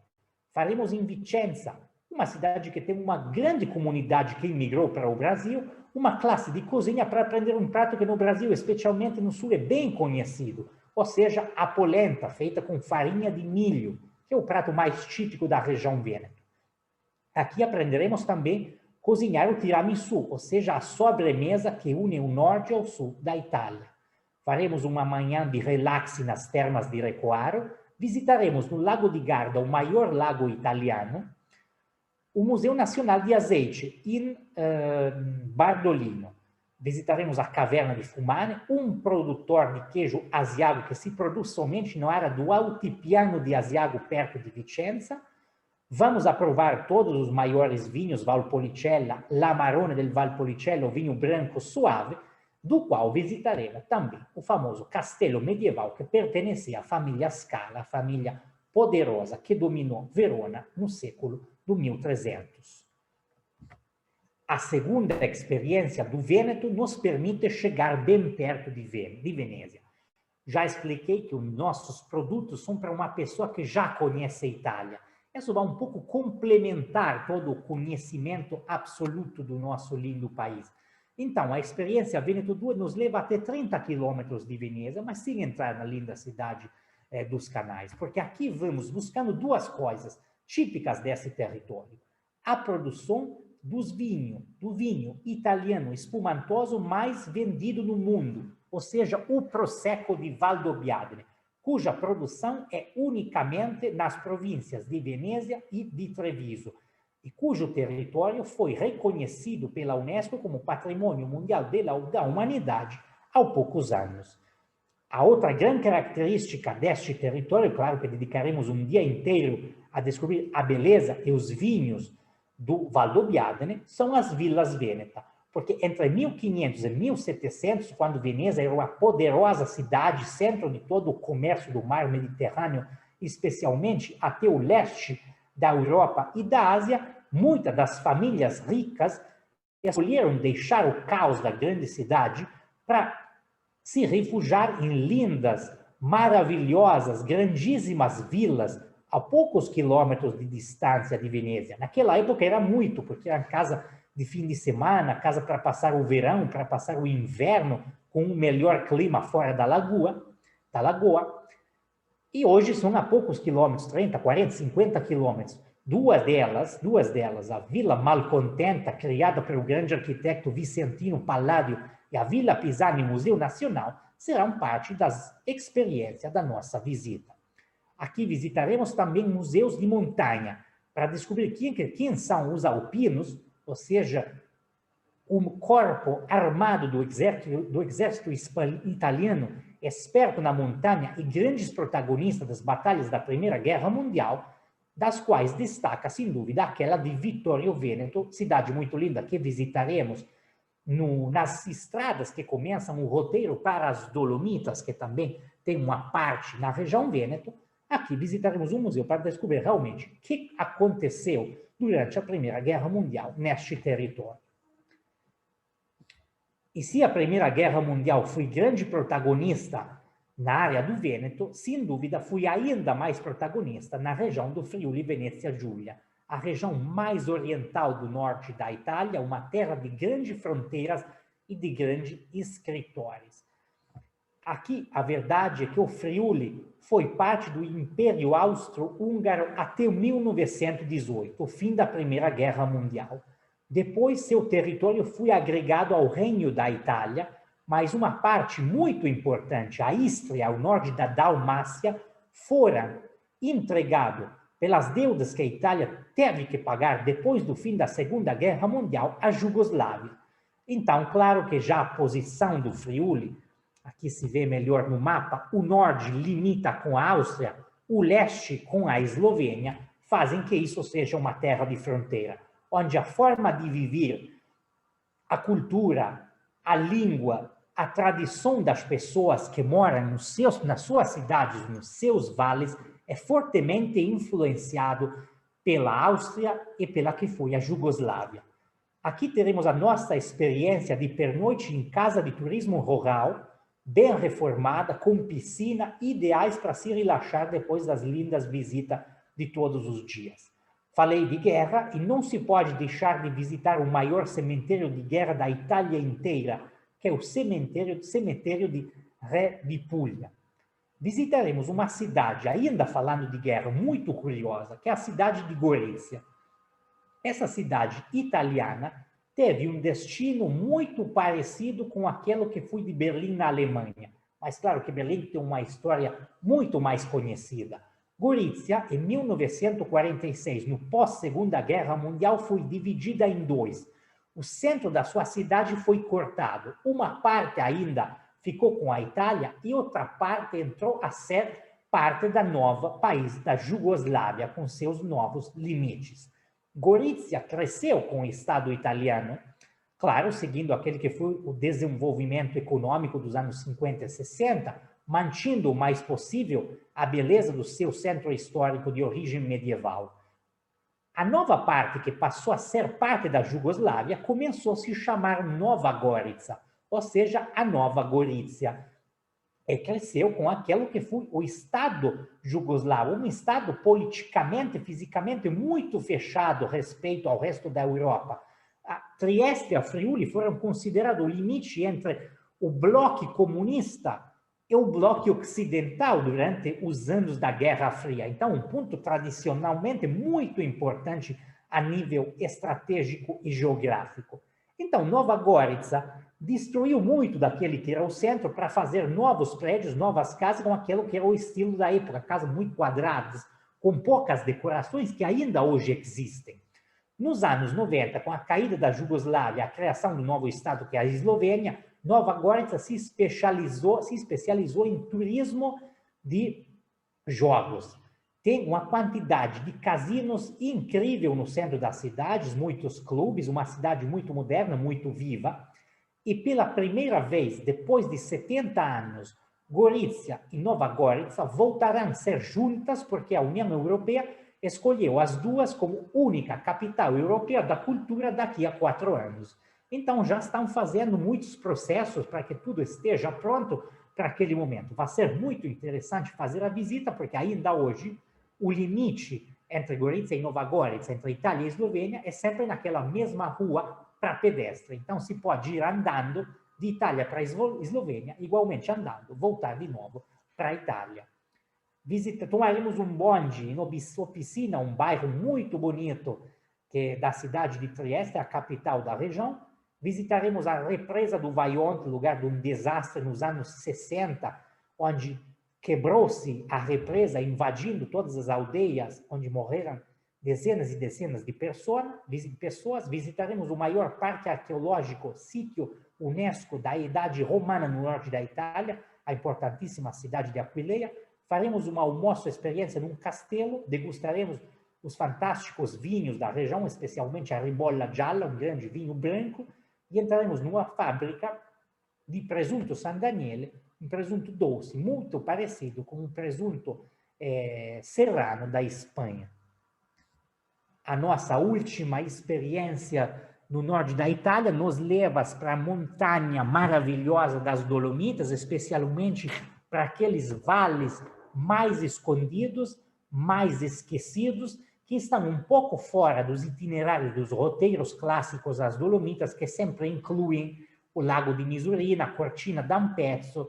Faremos em Vicenza, uma cidade que tem uma grande comunidade que imigrou para o Brasil, uma classe de cozinha para aprender um prato que no Brasil, especialmente no sul, é bem conhecido, ou seja, a polenta, feita com farinha de milho, que é o prato mais típico da região Vêneto. Aqui aprenderemos também a cozinhar o tiramisu, ou seja, a sobremesa que une o norte ao sul da Itália. Faremos uma manhã de relaxe nas termas de Recoaro, visitaremos no Lago di Garda, o maior lago italiano, o Museu Nacional de Azeite, em Bardolino. Visitaremos a Caverna de Fumane, um produtor de queijo asiago que se produz somente na área do Altipiano de Asiago, perto de Vicenza. Vamos a provar todos os maiores vinhos Valpolicella, l'Amarone del Valpolicella, o vinho branco suave, do qual visitaremos também o famoso castelo medieval que pertencia à família Scala, a família poderosa que dominou Verona no século do 1300. A segunda experiência do Vêneto nos permite chegar bem perto de Veneza. Já expliquei que os nossos produtos são para uma pessoa que já conhece a Itália. Isso vai um pouco complementar todo o conhecimento absoluto do nosso lindo país. Então, a experiência Vêneto 2 nos leva até 30 quilômetros de Veneza, mas sem entrar na linda cidade dos canais, porque aqui vamos buscando 2 coisas típicas desse território. A produção do vinho italiano espumantoso mais vendido no mundo, ou seja, o Prosecco di Valdobbiadene, cuja produção é unicamente nas províncias de Venezia e de Treviso, e cujo território foi reconhecido pela Unesco como Patrimônio Mundial da Humanidade há poucos anos. A outra grande característica deste território, claro que dedicaremos um dia inteiro a descobrir a beleza e os vinhos do Valdobbiadene, são as vilas vênetas, porque entre 1500 e 1700, quando Veneza era uma poderosa cidade, centro de todo o comércio do mar Mediterrâneo, especialmente até o leste da Europa e da Ásia, muitas das famílias ricas escolheram deixar o caos da grande cidade para se refugiar em lindas, maravilhosas, grandíssimas vilas a poucos quilômetros de distância de Veneza. Naquela época era muito, porque era casa de fim de semana, casa para passar o verão, para passar o inverno, com um melhor clima fora da lagoa. E hoje são a poucos quilômetros, 30, 40, 50 quilômetros. Duas delas, a Vila Malcontenta, criada pelo grande arquiteto Vicentino Palladio, e a Vila Pisani Museu Nacional, serão parte das experiências da nossa visita. Aqui visitaremos também museus de montanha, para descobrir quem são os alpinos, ou seja, o corpo armado do exército italiano, esperto na montanha e grandes protagonistas das batalhas da Primeira Guerra Mundial, das quais destaca, sem dúvida, aquela de Vittorio Veneto, cidade muito linda que visitaremos nas estradas que começam o roteiro para as Dolomitas, que também tem uma parte na região Vêneto. Aqui visitaremos um museu para descobrir realmente o que aconteceu durante a Primeira Guerra Mundial neste território. E se a Primeira Guerra Mundial foi grande protagonista na área do Vêneto, sem dúvida foi ainda mais protagonista na região do Friuli Venezia Giulia, a região mais oriental do norte da Itália, uma terra de grandes fronteiras e de grandes escritórios. Aqui, a verdade é que o Friuli foi parte do Império Austro-Húngaro até 1918, o fim da Primeira Guerra Mundial. Depois, seu território foi agregado ao Reino da Itália, mas uma parte muito importante, a Istria, ao norte da Dalmácia, fora entregado pelas deudas que a Itália teve que pagar depois do fim da Segunda Guerra Mundial à Jugoslávia. Então, claro que já a posição do Friuli, aqui se vê melhor no mapa, o norte limita com a Áustria, o leste com a Eslovênia, fazem que isso seja uma terra de fronteira, onde a forma de viver, a cultura, a língua, a tradição das pessoas que moram nas suas cidades, nos seus vales, é fortemente influenciado pela Áustria e pela que foi a Jugoslávia. Aqui teremos a nossa experiência de pernoite em casa de turismo rural, bem reformada, com piscina, ideais para se relaxar depois das lindas visitas de todos os dias. Falei de guerra e não se pode deixar de visitar o maior cemitério de guerra da Itália inteira, que é o cemitério de Re di Puglia. Visitaremos uma cidade, ainda falando de guerra, muito curiosa, que é a cidade de Gorizia. Essa cidade italiana teve um destino muito parecido com aquele que foi de Berlim, na Alemanha. Mas claro que Berlim tem uma história muito mais conhecida. Gorizia, em 1946, no pós-Segunda Guerra Mundial, foi dividida em dois. O centro da sua cidade foi cortado. Uma parte ainda ficou com a Itália e outra parte entrou a ser parte da nova país da Jugoslávia, com seus novos limites. Gorizia cresceu com o Estado italiano, claro, seguindo aquele que foi o desenvolvimento econômico dos anos 50 e 60, mantendo o mais possível a beleza do seu centro histórico de origem medieval. A nova parte, que passou a ser parte da Jugoslávia, começou a se chamar Nova Gorica, ou seja, a Nova Gorizia. E cresceu com aquilo que foi o Estado jugoslavo, um Estado politicamente, fisicamente muito fechado respeito ao resto da Europa. A Trieste e a Friuli foram considerados o limite entre o bloco comunista e o bloco ocidental durante os anos da Guerra Fria. Então, um ponto tradicionalmente muito importante a nível estratégico e geográfico. Então, Nova Gorica destruiu muito daquele que era o centro para fazer novos prédios, novas casas com aquilo que era o estilo da época, casas muito quadradas, com poucas decorações que ainda hoje existem. Nos anos 90, com a caída da Jugoslávia, a criação do novo estado que é a Eslovênia, Nova Gorica se especializou em turismo de jogos. Tem uma quantidade de casinos incrível no centro das cidades, muitos clubes, uma cidade muito moderna, muito viva. E pela primeira vez, depois de 70 anos, Gorizia e Nova Gorica voltarão a ser juntas porque a União Europeia escolheu as duas como única capital europeia da cultura daqui a 4 anos. Então, já estão fazendo muitos processos para que tudo esteja pronto para aquele momento. Vai ser muito interessante fazer a visita, porque ainda hoje o limite entre Gorica e Nova Gorica, entre Itália e Eslovênia, é sempre naquela mesma rua para pedestre. Então, se pode ir andando de Itália para a Eslovênia, igualmente andando, voltar de novo para a Itália. Tomaremos um bonde em Oficina, um bairro muito bonito que é da cidade de Trieste, a capital da região. Visitaremos a represa do Vajont, lugar de um desastre nos anos 60, onde quebrou-se a represa, invadindo todas as aldeias, onde morreram dezenas e dezenas de pessoas. Visitaremos o maior parque arqueológico, sítio Unesco da Idade Romana no norte da Itália, a importantíssima cidade de Aquileia. Faremos uma almoço-experiência num castelo, degustaremos os fantásticos vinhos da região, especialmente a Ribolla Gialla, um grande vinho branco, e entraremos numa fábrica de presunto San Daniele, um presunto doce, muito parecido com um presunto serrano da Espanha. A nossa última experiência no norte da Itália nos leva para a montanha maravilhosa das Dolomitas, especialmente para aqueles vales mais escondidos, mais esquecidos, que estão um pouco fora dos itinerários dos roteiros clássicos das Dolomitas, que sempre incluem o Lago di Misurina, a Cortina d'Ampezzo,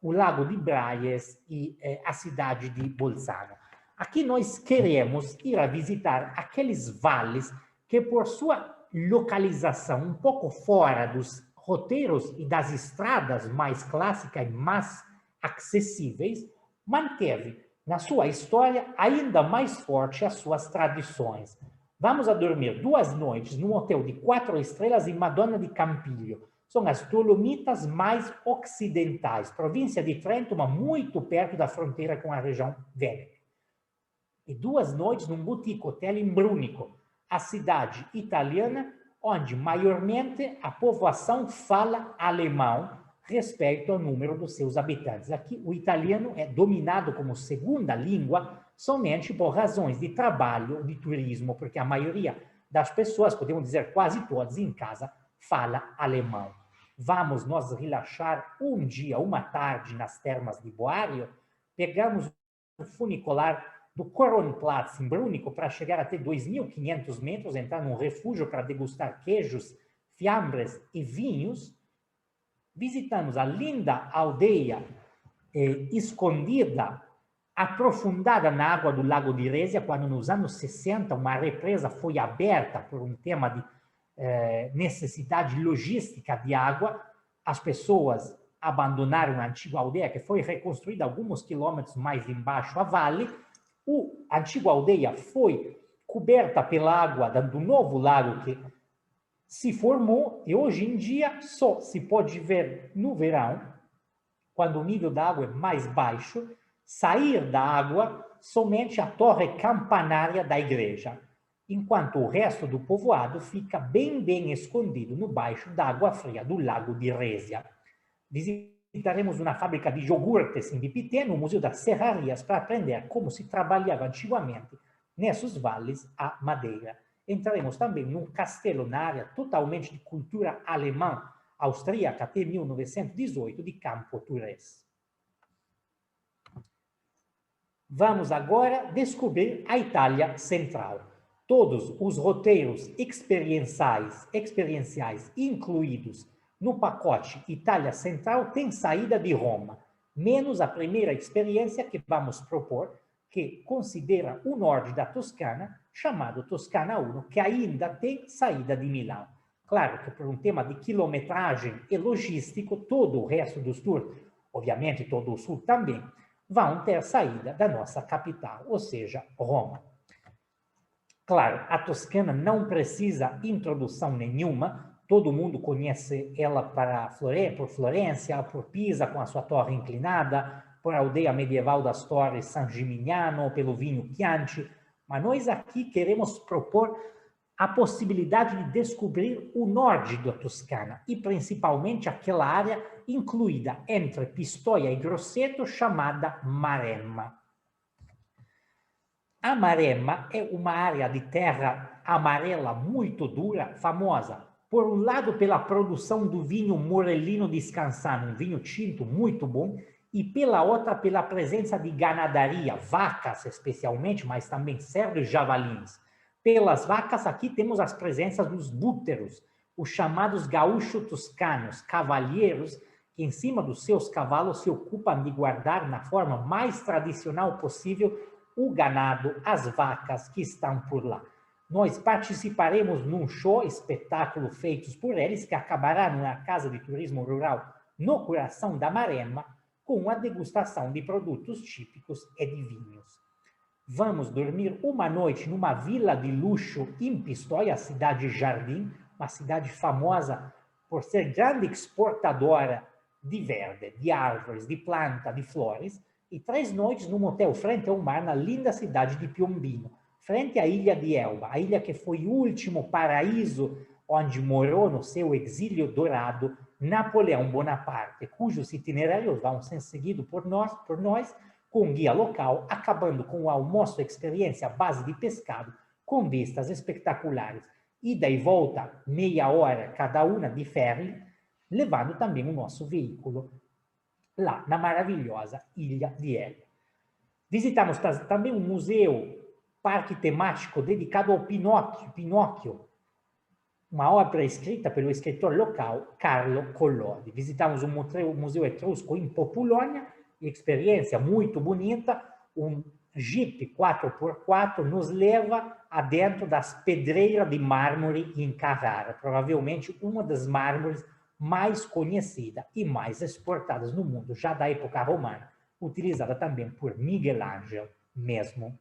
o Lago de Braies e a cidade de Bolzano. Aqui nós queremos ir a visitar aqueles vales que, por sua localização um pouco fora dos roteiros e das estradas mais clássicas e mais acessíveis, manteve na sua história ainda mais forte as suas tradições. Vamos a dormir 2 noites num hotel de 4 estrelas em Madonna di Campiglio. São as Dolomitas mais ocidentais, província de Trento, mas muito perto da fronteira com a região Vêneto. E 2 noites num boutique hotel em Brunico, a cidade italiana, onde maiormente a povoação fala alemão respeito ao número dos seus habitantes. Aqui o italiano é dominado como segunda língua somente por razões de trabalho, de turismo, porque a maioria das pessoas, podemos dizer quase todas em casa, fala alemão. Vamos nós relaxar um dia, uma tarde nas termas de Boario, pegamos o funicular do Kronplatz em Brunico para chegar até 2.500 metros, entrar num refúgio para degustar queijos, fiambres e vinhos. Visitamos a linda aldeia escondida, aprofundada na água do Lago di Resia, quando nos anos 60 uma represa foi aberta por um tema de necessidade logística de água. As pessoas abandonaram a antiga aldeia, que foi reconstruída alguns quilômetros mais embaixo a vale. A antiga aldeia foi coberta pela água do novo lago que se formou, e hoje em dia só se pode ver no verão, quando o nível da água é mais baixo, sair da água somente a torre campanária da igreja, enquanto o resto do povoado fica bem escondido no baixo da água fria do Lago di Resia. Visitaremos uma fábrica de iogurtes em Vipiteno, no Museu das Serrarias, para aprender como se trabalhava antigamente nesses vales a madeira. Entraremos também num castelo na área totalmente de cultura alemã, austríaca, até 1918, de Campo Turres. Vamos agora descobrir a Itália Central. Todos os roteiros experienciais incluídos no pacote Itália Central têm saída de Roma, menos a primeira experiência que vamos propor, que considera o norte da Toscana, chamado Toscana 1, que ainda tem saída de Milão. Claro que por um tema de quilometragem e logístico, todo o resto dos tours, obviamente todo o sul também, vão ter saída da nossa capital, ou seja, Roma. Claro, a Toscana não precisa introdução nenhuma, todo mundo conhece ela por Florença, por Pisa, com a sua torre inclinada, por a aldeia medieval das Torres San Gimignano, pelo vinho Chianti, mas nós aqui queremos propor a possibilidade de descobrir o norte da Toscana, e principalmente aquela área incluída entre Pistoia e Grosseto, chamada Maremma. A Maremma é uma área de terra amarela muito dura, famosa, por um lado pela produção do vinho Morellino di Scansano, um vinho tinto muito bom, e pela outra, pela presença de ganadaria, vacas especialmente, mas também cerdos e javalins. Pelas vacas, aqui temos as presenças dos búteros, os chamados gaúchos toscanos, cavalheiros, que em cima dos seus cavalos se ocupam de guardar na forma mais tradicional possível o ganado, as vacas que estão por lá. Nós participaremos num show, espetáculo feitos por eles, que acabará na Casa de Turismo Rural, no coração da Maremma, com a degustação de produtos típicos e de vinhos. Vamos dormir uma noite numa vila de luxo em Pistoia, a cidade Jardim, uma cidade famosa por ser grande exportadora de verde, de árvores, de planta, de flores, e 3 noites num hotel frente ao mar na linda cidade de Piombino, frente à ilha de Elba, a ilha que foi o último paraíso onde morou no seu exílio dourado Napoleão Bonaparte, cujos itinerários vão ser seguidos por nós com guia local, acabando com o almoço experiência à base de pescado, com vistas espetaculares, ida e volta, meia hora cada uma de ferry, levando também o nosso veículo lá na maravilhosa ilha de Elba. Visitamos também um museu, parque temático dedicado ao Pinóquio, uma obra escrita pelo escritor local Carlo Collodi. Visitamos um museu etrusco em Populônia, experiência muito bonita, um Jeep 4x4 nos leva adentro das pedreiras de mármore em Carrara, provavelmente uma das mármores mais conhecidas e mais exportadas no mundo, já da época romana, utilizada também por Miguel Ángel mesmo.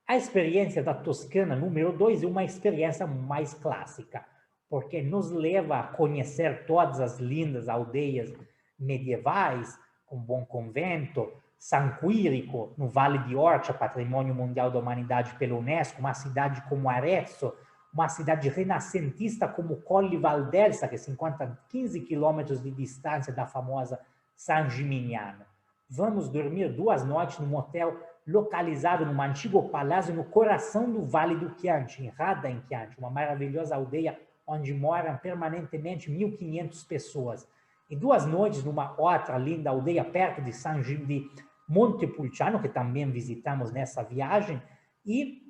A experiência da Toscana número 2 é uma experiência mais clássica, porque nos leva a conhecer todas as lindas aldeias medievais, com bom convento, San Quirico, no Vale de Orcia, Patrimônio Mundial da Humanidade pela Unesco, uma cidade como Arezzo, uma cidade renascentista como Colli Valdelsa, que se encontra a 15 quilômetros de distância da famosa San Gimignano. Vamos dormir 2 noites num hotel localizado num antigo palácio no coração do Vale do Chianti, em Radda em Chianti, uma maravilhosa aldeia onde moram permanentemente 1.500 pessoas. E 2 noites numa outra linda aldeia perto de Montepulciano, que também visitamos nessa viagem, e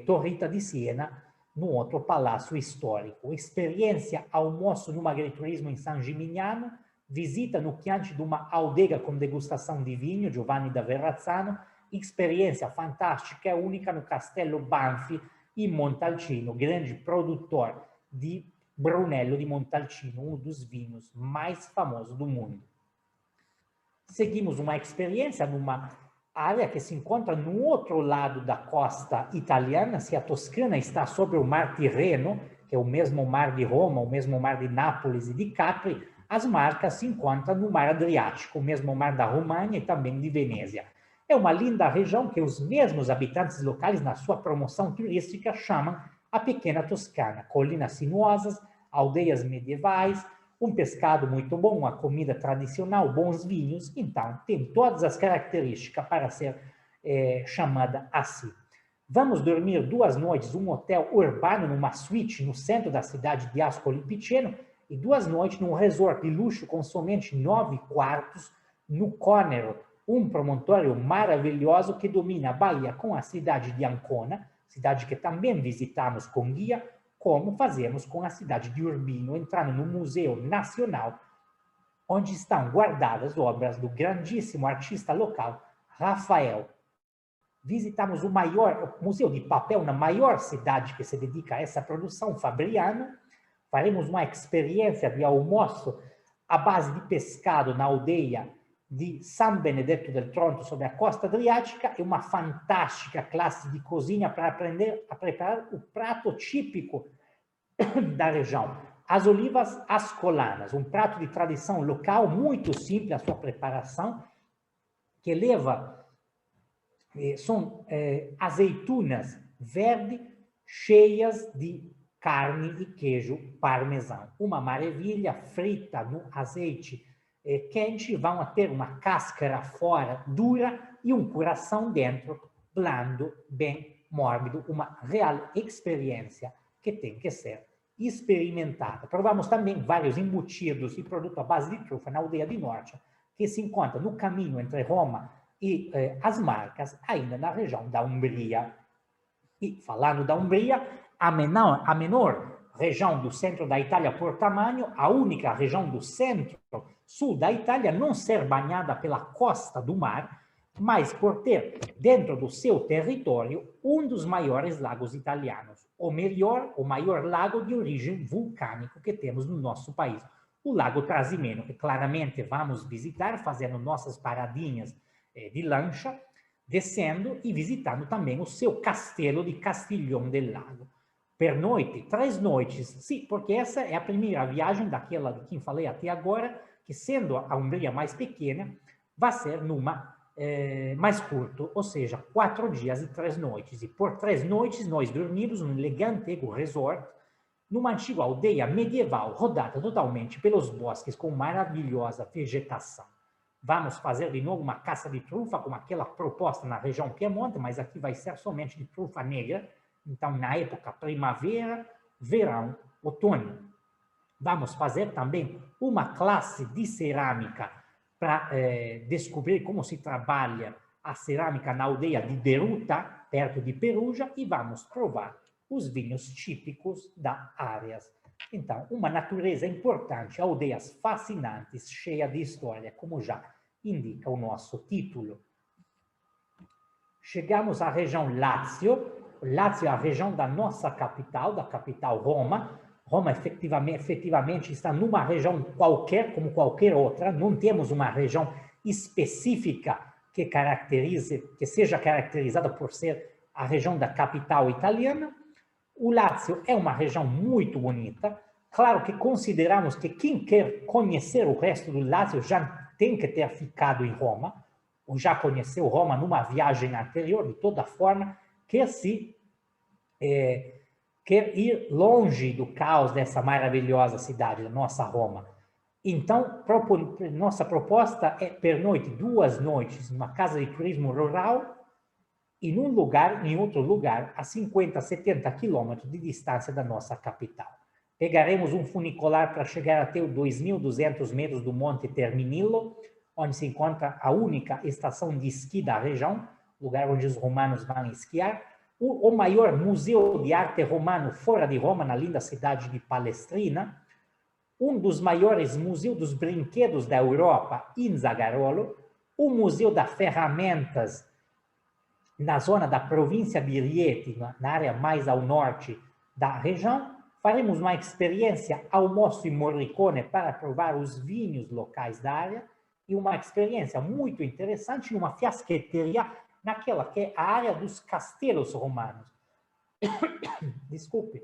Torrita di Siena, no outro palácio histórico. Experiência almoço no agriturismo em San Gimignano, visita no Chianti de uma aldeia com degustação de vinho, Giovanni da Verrazzano, experiência fantástica e única no Castello Banfi, em Montalcino, grande produtor de Brunello di Montalcino, um dos vinhos mais famosos do mundo. Seguimos uma experiência numa área que se encontra no outro lado da costa italiana. Se a Toscana está sobre o Mar Tirreno, que é o mesmo mar de Roma, o mesmo mar de Nápoles e de Capri, as Marcas se encontram no Mar Adriático, o mesmo mar da România e também de Venezia. É uma linda região que os mesmos habitantes locais, na sua promoção turística, chamam a Pequena Toscana. Colinas sinuosas, aldeias medievais, um pescado muito bom, uma comida tradicional, bons vinhos. Então, tem todas as características para ser chamada assim. Vamos dormir 2 noites num hotel urbano, numa suíte no centro da cidade de Ascoli Piceno, e 2 noites num resort de luxo com somente 9 quartos no Conero, um promontório maravilhoso que domina a Bahia com a cidade de Ancona, cidade que também visitamos com guia, como fazemos com a cidade de Urbino, entrando no Museu Nacional, onde estão guardadas obras do grandíssimo artista local, Rafael. Visitamos o museu de papel na maior cidade que se dedica a essa produção, Fabriano. Faremos uma experiência de almoço à base de pescado na aldeia de San Benedetto del Tronto, sobre a costa adriática, e uma fantástica classe de cozinha para aprender a preparar o prato típico da região, as olivas ascolanas, um prato de tradição local, muito simples a sua preparação, que leva, são azeitonas verdes cheias de carne e queijo parmesão. Uma maravilha, frita no azeite quente, vão ter uma cáscara fora dura e um coração dentro blando, bem mórbido, uma real experiência que tem que ser experimentada. Provamos também vários embutidos e produtos à base de trufa na aldeia de Norte, que se encontra no caminho entre Roma e as Marcas, ainda na região da Umbria. E, falando da Umbria, a menor região do centro da Itália por tamanho, a única região do centro-sul da Itália não ser banhada pela costa do mar, mas por ter dentro do seu território um dos maiores lagos italianos, o maior lago de origem vulcânica que temos no nosso país, o Lago Trasimeno, que claramente vamos visitar, fazendo nossas paradinhas de lancha, descendo e visitando também o seu castelo de Castiglione del Lago. Per noite, 3 noites, sim, porque essa é a primeira viagem daquela de quem falei até agora, que sendo a Umbria mais pequena, vai ser mais curto, ou seja, 4 dias e 3 noites. E por 3 noites nós dormimos num elegante resort, numa antiga aldeia medieval, rodada totalmente pelos bosques com maravilhosa vegetação. Vamos fazer de novo uma caça de trufa, como aquela proposta na região Piemonte, mas aqui vai ser somente de trufa negra. Então, na época primavera, verão, outono. Vamos fazer também uma classe de cerâmica para descobrir como se trabalha a cerâmica na aldeia de Deruta, perto de Perugia, e vamos provar os vinhos típicos da área. Então, uma natureza importante, aldeias fascinantes, cheia de história, como já indica o nosso título. Chegamos à região Lácio. Lácio é a região da nossa capital, da capital Roma. Roma efetivamente está numa região qualquer, como qualquer outra. Não temos uma região específica que seja caracterizada por ser a região da capital italiana. O Lácio é uma região muito bonita. Claro que consideramos que quem quer conhecer o resto do Lácio já tem que ter ficado em Roma, ou já conheceu Roma numa viagem anterior. De toda forma, quer ir longe do caos dessa maravilhosa cidade, da nossa Roma. Então, nossa proposta é pernoite 2 noites numa casa de turismo rural e em outro lugar, a 50, 70 quilômetros de distância da nossa capital. Pegaremos um funicular para chegar até os 2.200 metros do Monte Terminillo, onde se encontra a única estação de esqui da região, lugar onde os romanos vão esquiar, o maior museu de arte romano fora de Roma, na linda cidade de Palestrina, um dos maiores museus dos brinquedos da Europa, em Zagarolo, o Museu das Ferramentas, na zona da província de Rieti, na área mais ao norte da região. Faremos uma experiência almoço e morricone para provar os vinhos locais da área e uma experiência muito interessante numa fiasqueteria naquela que é a área dos castelos romanos. Desculpe.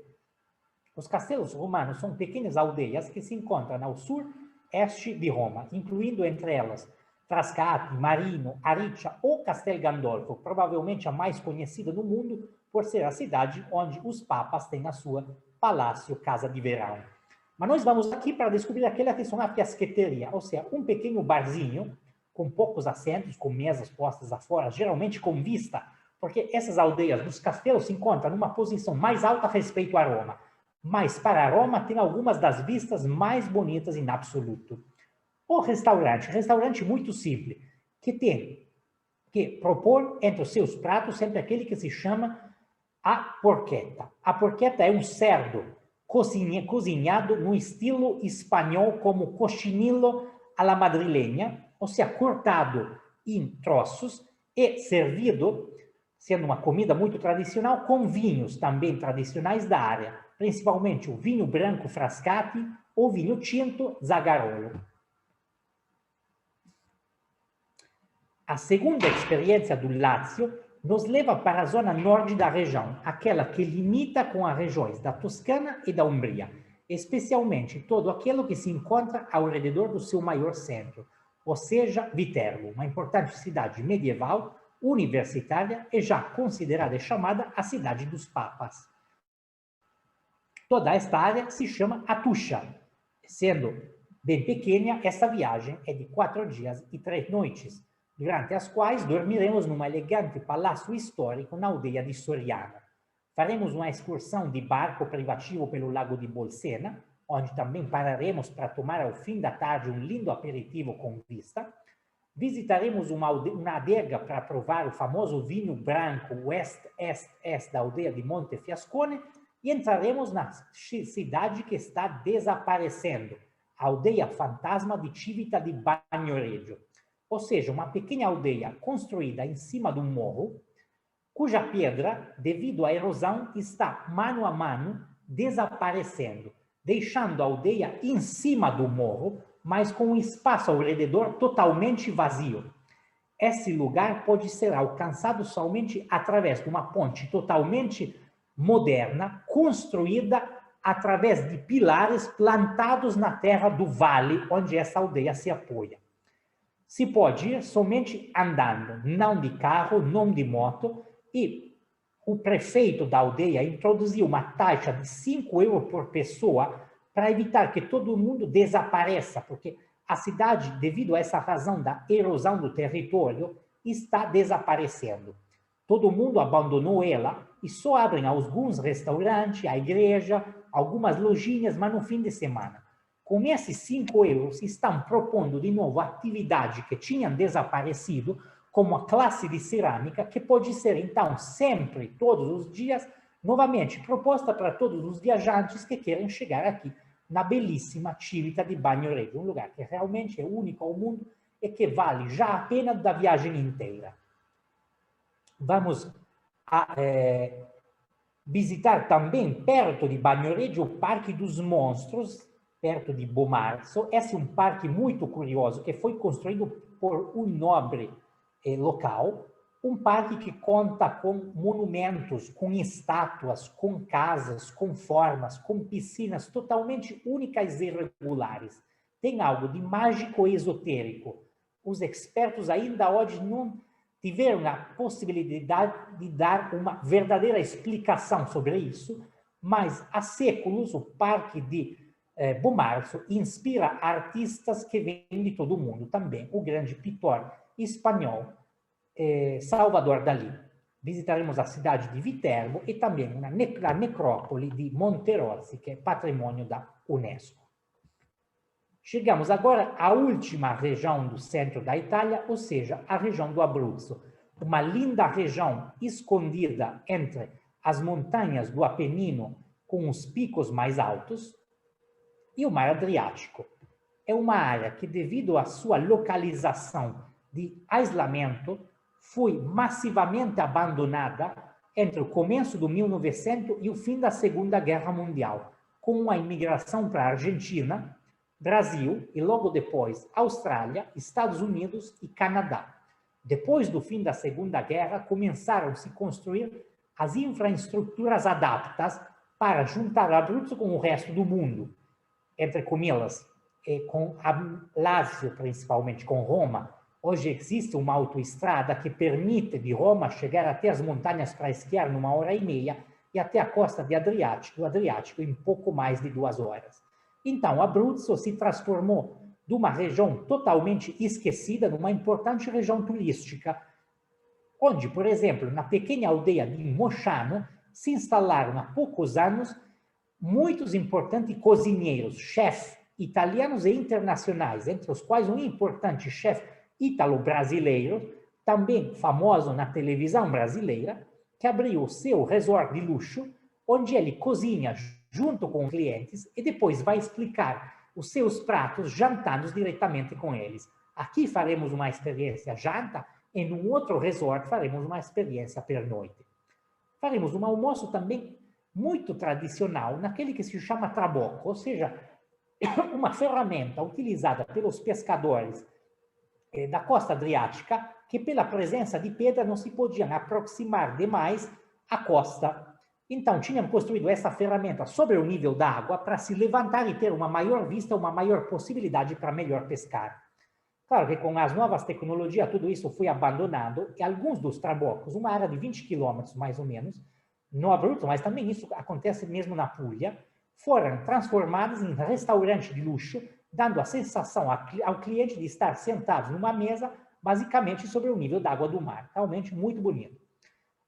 Os castelos romanos são pequenas aldeias que se encontram ao sul-este de Roma, incluindo entre elas Frascati, Marino, Ariccia ou Castel Gandolfo, provavelmente a mais conhecida no mundo por ser a cidade onde os papas têm a sua palácio, casa de verão. Mas nós vamos aqui para descobrir aquela que são a fiasqueteria, ou seja, um pequeno barzinho com poucos assentos, com mesas postas afora, geralmente com vista, porque essas aldeias dos castelos se encontram numa posição mais alta a respeito a Roma. Mas para Roma tem algumas das vistas mais bonitas em absoluto. O restaurante muito simples, que tem que propor entre os seus pratos sempre aquele que se chama a porchetta. A porchetta é um cerdo cozinhado no estilo espanhol como coxinilo à la madrileña, ou seja, cortado em troços e servido, sendo uma comida muito tradicional, com vinhos também tradicionais da área, principalmente o vinho branco Frascati ou vinho tinto Zagarolo. A segunda experiência do Lácio nos leva para a zona norte da região, aquela que limita com as regiões da Toscana e da Umbria, especialmente todo aquilo que se encontra ao redor do seu maior centro, ou seja, Viterbo, uma importante cidade medieval, universitária e já considerada e chamada a cidade dos papas. Toda esta área se chama Atuscia. Sendo bem pequena, essa viagem é de 4 dias e 3 noites, durante as quais dormiremos num elegante palácio histórico na aldeia de Soriano. Faremos uma excursão de barco privativo pelo Lago de Bolsena, onde também pararemos para tomar ao fim da tarde um lindo aperitivo com vista. Visitaremos uma adega para provar o famoso vinho branco West-Est-Est da aldeia de Montefiascone e entraremos na cidade que está desaparecendo, a aldeia fantasma de Civita di Bagnoregio, ou seja, uma pequena aldeia construída em cima de um morro, cuja pedra, devido à erosão, está mano a mano desaparecendo, deixando a aldeia em cima do morro, mas com um espaço ao redor totalmente vazio. Esse lugar pode ser alcançado somente através de uma ponte totalmente moderna, construída através de pilares plantados na terra do vale onde essa aldeia se apoia. Se pode ir somente andando, não de carro, não de moto, e o prefeito da aldeia introduziu uma taxa de 5 euros por pessoa para evitar que todo mundo desapareça, porque a cidade, devido a essa razão da erosão do território, está desaparecendo. Todo mundo abandonou ela e só abrem alguns restaurantes, a igreja, algumas lojinhas, mas no fim de semana. Com esses 5 euros, estão propondo de novo atividade que tinham desaparecido, como a classe de cerâmica, que pode ser, então, sempre, todos os dias, novamente proposta para todos os viajantes que querem chegar aqui, na belíssima Civita di Bagnoregio, um lugar que realmente é único ao mundo e que vale já a pena da viagem inteira. Vamos visitar também, perto de Bagnoregio, o Parque dos Monstros, perto de Bomarzo. Esse é um parque muito curioso, que foi construído por um nobre local, um parque que conta com monumentos, com estátuas, com casas, com formas, com piscinas totalmente únicas e regulares. Tem algo de mágico e esotérico. Os expertos ainda hoje não tiveram a possibilidade de dar uma verdadeira explicação sobre isso, mas há séculos o Parque de Bomarzo inspira artistas que vêm de todo o mundo também. O grande pintor espanhol Salvador Dalí. Visitaremos a cidade de Viterbo e também a necrópole de Monterossi, que é patrimônio da Unesco. Chegamos agora à última região do centro da Itália, ou seja, a região do Abruzzo, uma linda região escondida entre as montanhas do Apenino, com os picos mais altos, e o Mar Adriático. É uma área que, devido à sua localização de isolamento, foi massivamente abandonada entre o começo do 1900 e o fim da Segunda Guerra Mundial, com a imigração para a Argentina, Brasil e logo depois Austrália, Estados Unidos e Canadá. Depois do fim da Segunda Guerra, começaram a se construir as infraestruturas adaptadas para juntar Abruzzo com o resto do mundo, entre comilhas, com a Lácio, principalmente com Roma. Hoje existe uma autoestrada que permite de Roma chegar até as montanhas para esquiar numa hora e meia e até a costa do Adriático em pouco mais de 2 horas. Então, Abruzzo se transformou de uma região totalmente esquecida numa importante região turística, onde, por exemplo, na pequena aldeia de Mosciano, se instalaram há poucos anos muitos importantes cozinheiros, chefes italianos e internacionais, entre os quais um importante chefe ítalo-brasileiro, também famoso na televisão brasileira, que abriu o seu resort de luxo, onde ele cozinha junto com os clientes e depois vai explicar os seus pratos jantando diretamente com eles. Aqui faremos uma experiência janta e num outro resort faremos uma experiência pernoite. Faremos um almoço também muito tradicional, naquele que se chama trabocco, ou seja, uma ferramenta utilizada pelos pescadores da costa adriática, que pela presença de pedra não se podiam aproximar demais à costa. Então, tinham construído essa ferramenta sobre o nível da água para se levantar e ter uma maior vista, uma maior possibilidade para melhor pescar. Claro que com as novas tecnologias, tudo isso foi abandonado e alguns dos traboccos, uma área de 20 quilômetros mais ou menos, no Abruzzo, mas também isso acontece mesmo na Puglia, foram transformados em restaurantes de luxo, dando a sensação ao cliente de estar sentado numa mesa, basicamente sobre o nível da água do mar. Realmente muito bonito.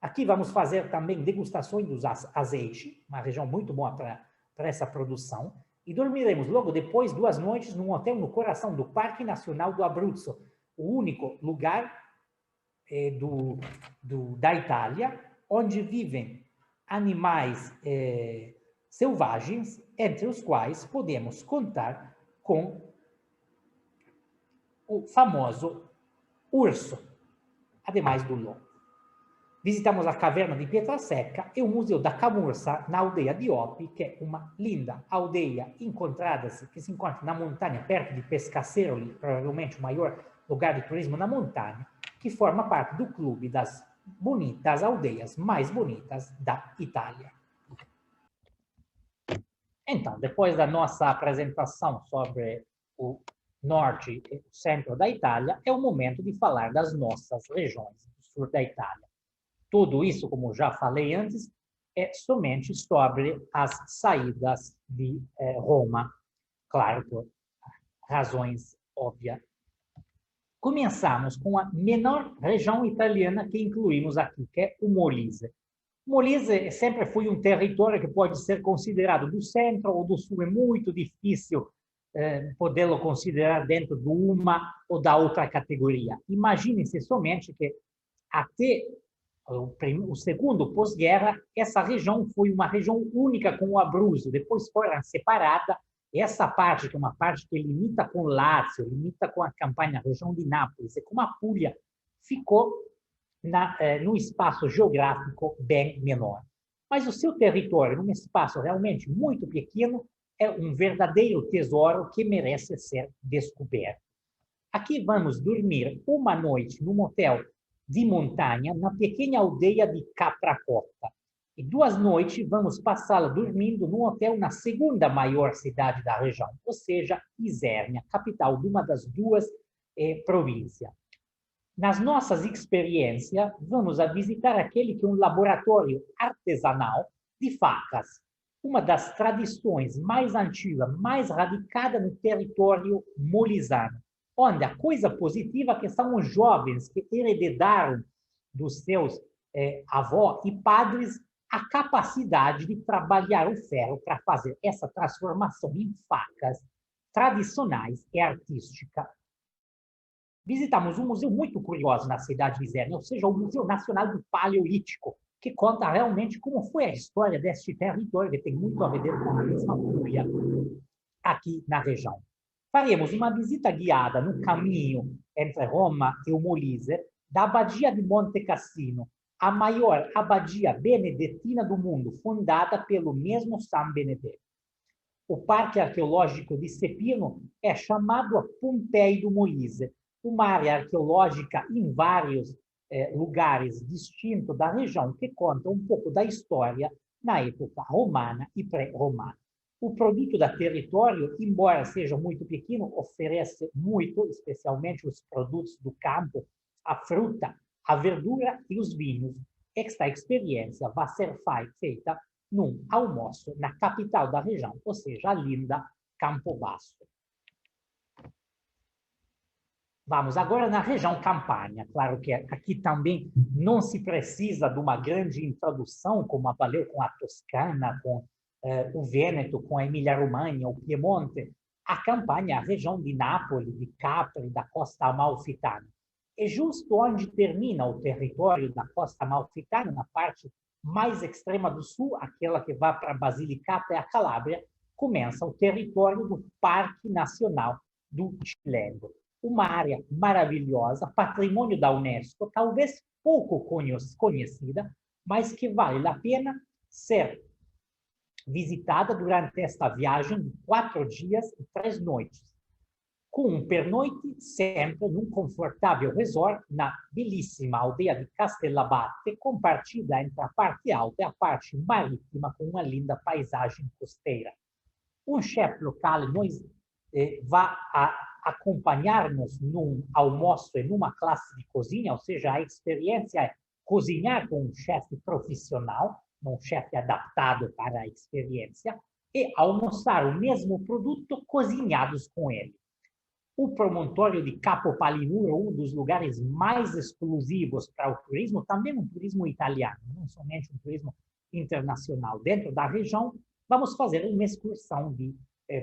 Aqui vamos fazer também degustações dos azeites, uma região muito boa para essa produção. E dormiremos logo depois 2 noites num hotel no coração do Parque Nacional do Abruzzo, o único lugar da Itália onde vivem animais selvagens, entre os quais podemos contar com o famoso urso, ademais do lobo. Visitamos a caverna de Pietra Secca e o Museu da Camurça na aldeia de Opi, que é uma linda aldeia que se encontra na montanha, perto de Pescasseroli, provavelmente o maior lugar de turismo na montanha, que forma parte do clube das aldeias mais bonitas da Itália. Então, depois da nossa apresentação sobre o norte e o centro da Itália, é o momento de falar das nossas regiões do sul da Itália. Tudo isso, como já falei antes, é somente sobre as saídas de Roma, claro, por razões óbvias. Começamos com a menor região italiana que incluímos aqui, que é o Molise. Molise sempre foi um território que pode ser considerado do centro ou do sul. É muito difícil podê-lo considerar dentro de uma ou da outra categoria. Imagine-se somente que até o segundo pós-guerra, essa região foi uma região única com o Abruzzo, depois foram separadas. Essa parte, que é uma parte que limita com Lácio, limita com a Campania, a região de Nápoles, e com a Puglia, ficou num espaço geográfico bem menor. Mas o seu território, num espaço realmente muito pequeno, é um verdadeiro tesouro que merece ser descoberto. Aqui vamos dormir uma noite num hotel de montanha, na pequena aldeia de Capracotta. E 2 noites vamos passá-la dormindo num hotel na segunda maior cidade da região, ou seja, Isernia, capital de uma das 2 províncias. Nas nossas experiências, vamos a visitar aquele que é um laboratório artesanal de facas, uma das tradições mais antigas, mais radicada no território molisano, onde a coisa positiva é que são os jovens que herdaram dos seus avós e padres a capacidade de trabalhar o ferro para fazer essa transformação em facas tradicionais e artísticas. Visitamos um museu muito curioso na cidade de Isernia, ou seja, o Museu Nacional do Paleolítico, que conta realmente como foi a história deste território, que tem muito a ver com a mesma Puglia aqui na região. Faremos uma visita guiada no caminho entre Roma e o Molise, da Abadia de Monte Cassino, a maior abadia benedetina do mundo, fundada pelo mesmo São Benedetto. O Parque Arqueológico de Sepino é chamado a Pompeii do Molise, uma área arqueológica em vários lugares distintos da região que conta um pouco da história na época romana e pré-romana. O produto da território, embora seja muito pequeno, oferece muito, especialmente os produtos do campo, a fruta, a verdura e os vinhos. Esta experiência vai ser feita num almoço na capital da região, ou seja, a linda Campobasso. Vamos agora na região Campania. Claro que aqui também não se precisa de uma grande introdução, como valeu com a Toscana, com o Vêneto, com a Emília-Romanha, o Piemonte. A Campania, a região de Nápoles, de Capri, da Costa Amalfitana. É justo onde termina o território da Costa Amalfitana, na parte mais extrema do sul, aquela que vai para Basilicata e a Calábria, começa o território do Parque Nacional do Cilento. Uma área maravilhosa, patrimônio da Unesco, talvez pouco conhecida, mas que vale a pena ser visitada durante esta viagem de 4 dias e 3 noites, com um pernoite sempre num confortável resort na belíssima aldeia de Castellabate, compartida entre a parte alta e a parte marítima com uma linda paisagem costeira. Um chefe local vai acompanhar-nos num almoço e numa classe de cozinha, ou seja, a experiência é cozinhar com um chefe profissional, um chefe adaptado para a experiência, e almoçar o mesmo produto cozinhados com ele. O promontório de Capo Palinuro, um dos lugares mais exclusivos para o turismo, também um turismo italiano, não somente um turismo internacional. Dentro da região, vamos fazer uma excursão de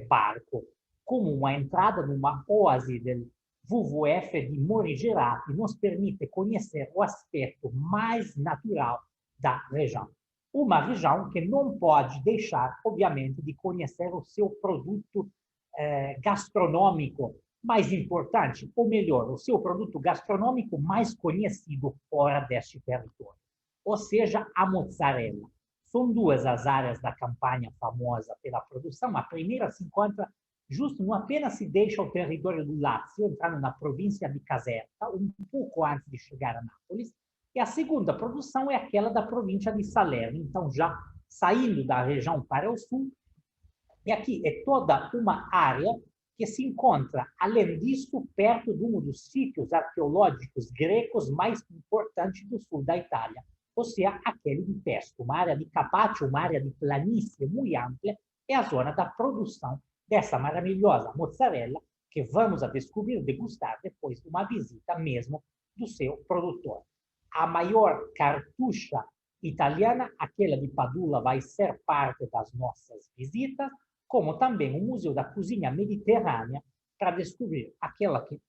barco, como uma entrada numa oásis do WWF de Morigerati, nos permite conhecer o aspecto mais natural da região. Uma região que não pode deixar, obviamente, de conhecer o seu produto gastronômico mais importante, ou melhor, o seu produto gastronômico mais conhecido fora deste território, ou seja, a mozzarella. São duas as áreas da campanha famosa pela produção. A primeira se encontra justo, não apenas se deixa o território do Lácio, entrando na província de Caserta, um pouco antes de chegar a Nápoles, e a segunda produção é aquela da província de Salerno, então já saindo da região para o sul, e aqui é toda uma área que se encontra, além disso, perto de um dos sítios arqueológicos gregos mais importantes do sul da Itália, ou seja, aquele de Pesto, uma área de Capaccio, uma área de planície muito ampla, é a zona da produção dessa maravilhosa mozzarella que vamos a descobrir, degustar depois de uma visita mesmo do seu produtor. A maior cartucha italiana, aquela de Padula, vai ser parte das nossas visitas, como também o Museu da Cozinha Mediterrânea, para descobrir aquela que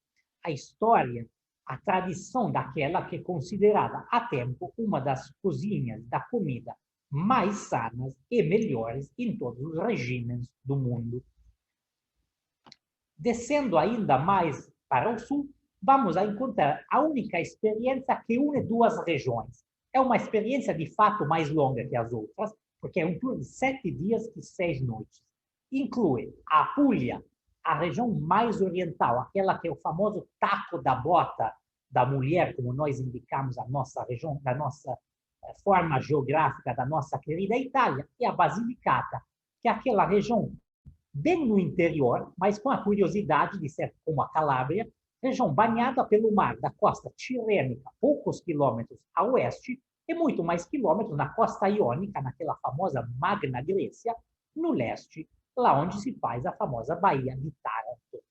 a história, a tradição daquela que é considerada há tempo uma das cozinhas da comida mais sanas e melhores em todos os regimes do mundo. Descendo ainda mais para o sul, vamos a encontrar a única experiência que une duas regiões. É uma experiência de fato mais longa que as outras, porque é um tour de 7 dias e 6 noites. Inclui a Apulia, a região mais oriental, aquela que é o famoso taco da bota da mulher, como nós indicamos a nossa região, da nossa forma geográfica da nossa querida Itália, e a Basilicata, que é aquela região bem no interior, mas com a curiosidade de ser como a Calábria, região banhada pelo mar da costa tirrênica, poucos quilômetros a oeste, e muito mais quilômetros na costa iônica, naquela famosa Magna Grécia, no leste, lá onde se faz a famosa Baía de Taranto.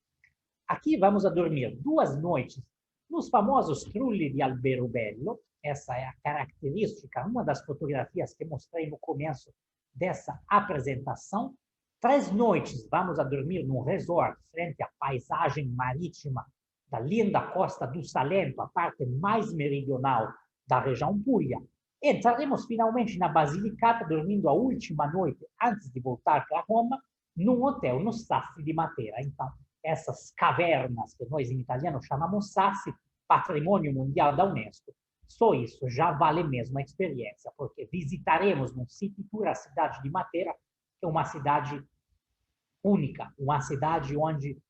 Aqui vamos a dormir 2 noites nos famosos trulli de Alberobello. Essa é a característica, uma das fotografias que mostrei no começo dessa apresentação. 3 noites vamos a dormir num resort frente à paisagem marítima da linda costa do Salento, a parte mais meridional da região Puglia. Entraremos finalmente na Basilicata, dormindo a última noite antes de voltar para Roma, num hotel no Sassi di Matera. Então, essas cavernas que nós em italiano chamamos Sassi, patrimônio mundial da Unesco, só isso já vale mesmo a experiência, porque visitaremos num city tour a cidade de Matera, que é uma cidade única, uma cidade onde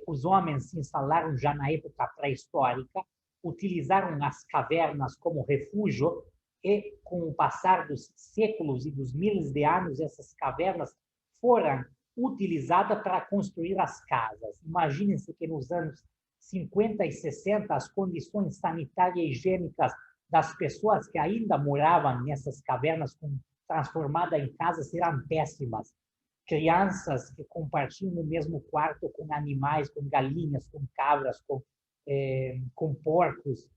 os homens se instalaram já na época pré-histórica, utilizaram as cavernas como refúgio e, com o passar dos séculos e dos miles de anos, essas cavernas foram utilizadas para construir as casas. Imaginem-se que nos anos 50 e 60, as condições sanitárias e higiênicas das pessoas que ainda moravam nessas cavernas transformadas em casas eram péssimas. Crianças que compartilham o mesmo quarto com animais, com galinhas, com cabras, com porcos.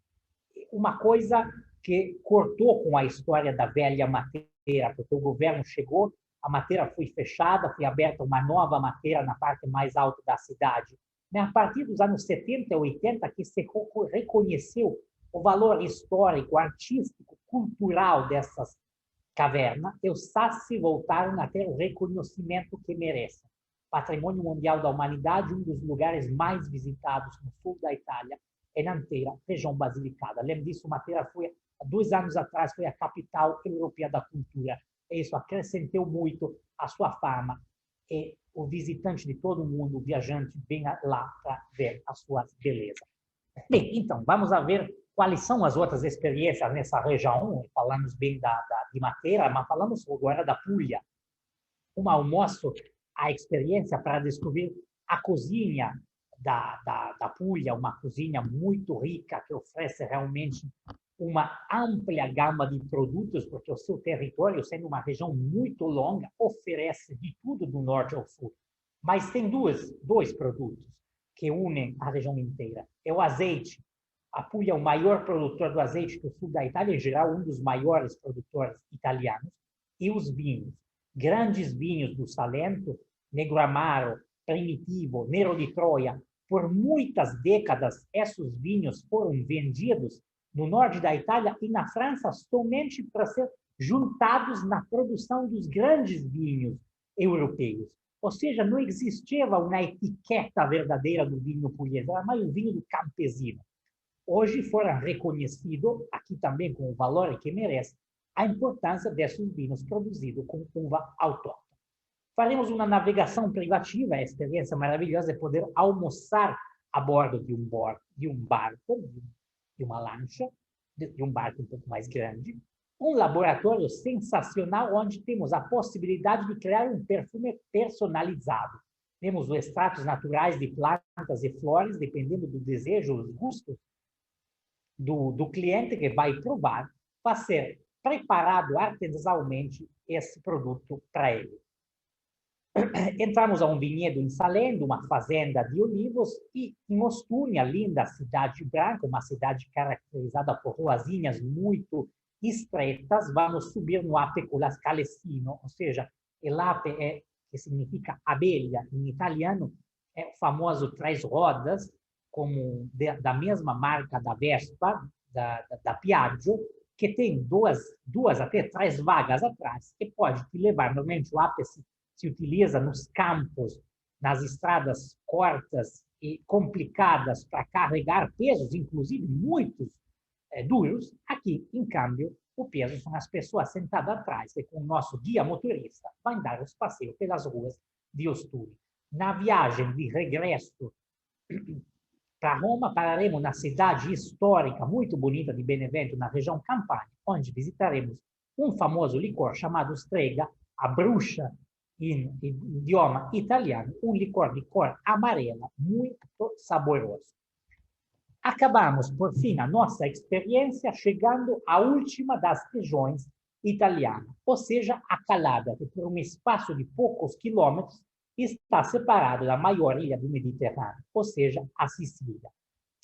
Uma coisa que cortou com a história da velha Matera, porque o governo chegou, a Matera foi fechada, foi aberta uma nova Matera na parte mais alta da cidade. A partir dos anos 70 e 80, que se reconheceu o valor histórico, artístico, cultural dessas caverna, e os Sassi voltaram a ter o reconhecimento que merecem. Patrimônio Mundial da Humanidade, um dos lugares mais visitados no sul da Itália, é Nanterra, região Basilicata. Além disso, Matera foi, há 2 anos atrás, foi a capital europeia da cultura. E isso acrescentou muito a sua fama. E o visitante de todo o mundo, o viajante, vem lá para ver as suas belezas. Bem, então, vamos a ver quais são as outras experiências nessa região. Falamos bem de Matera, mas falamos agora da Puglia. Um almoço, a experiência para descobrir a cozinha da Puglia, uma cozinha muito rica, que oferece realmente uma ampla gama de produtos, porque o seu território, sendo uma região muito longa, oferece de tudo do norte ao sul. Mas tem dois produtos. que une a região inteira. É o azeite. A Puglia é o maior produtor do azeite do sul da Itália, em geral, um dos maiores produtores italianos. E os vinhos. Grandes vinhos do Salento, Negro Amaro, Primitivo, Nero di Troia. Por muitas décadas, esses vinhos foram vendidos no norte da Itália e na França somente para ser juntados na produção dos grandes vinhos europeus. Ou seja, não existia uma etiqueta verdadeira do vinho pugliese, era mais um vinho do campesino. Hoje foram reconhecidos, aqui também com o valor que merece, a importância desses vinhos produzidos com uva autóctone. Faremos uma navegação privativa, a experiência maravilhosa é poder almoçar a bordo de um barco, de uma lancha, de um barco um pouco mais grande, um laboratório sensacional onde temos a possibilidade de criar um perfume personalizado. Temos os extratos naturais de plantas e flores, dependendo do desejo, dos gustos do cliente que vai provar, para ser preparado artesanalmente esse produto para ele. Entramos a um vinhedo em Salento, uma fazenda de olivos, e em Ostuni, a linda cidade branca, uma cidade caracterizada por ruazinhas muito estreitas, vamos subir no Ape Calesino, ou seja, o ape que significa abelha em italiano, é o famoso três rodas, como da mesma marca da Vespa, da Piaggio, que tem duas até três vagas atrás, que pode te levar. Normalmente o ape se utiliza nos campos, nas estradas cortas e complicadas para carregar pesos, inclusive muitos duros. Aqui, em câmbio, o peso são as pessoas sentadas atrás, que com o nosso guia motorista vai dar os passeios pelas ruas de Ostuni. Na viagem de regresso para Roma, pararemos na cidade histórica muito bonita de Benevento, na região Campania, onde visitaremos um famoso licor chamado Strega, a bruxa em idioma italiano, um licor de cor amarela, muito saboroso. Acabamos, por fim, a nossa experiência chegando à última das regiões italianas, ou seja, a Calábria, que por um espaço de poucos quilômetros está separado da maior ilha do Mediterrâneo, ou seja, a Sicília.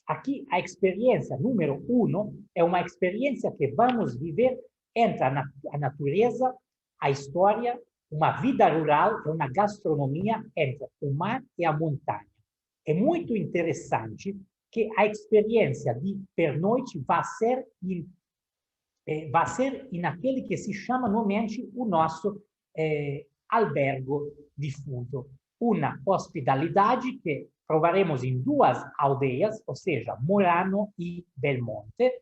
Aqui, a experiência número 1 é uma experiência que vamos viver entre a natureza, a história, uma vida rural e uma gastronomia entre o mar e a montanha. É muito interessante que a experiência de pernoite vai ser em aquele que se chama normalmente o nosso albergo de fundo. Uma hospitalidade que provaremos em duas aldeias, ou seja, Morano e Belmonte.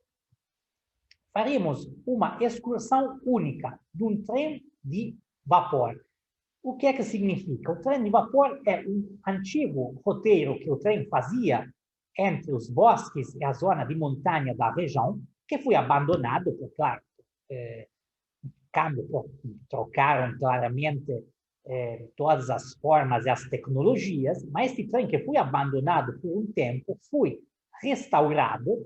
Faremos uma excursão única de um trem de vapor. O que é que significa? O trem de vapor é um antigo roteiro que o trem fazia entre os bosques e a zona de montanha da região, que foi abandonado, por claro, trocaram claramente todas as formas e as tecnologias, mas esse trem que foi abandonado por um tempo foi restaurado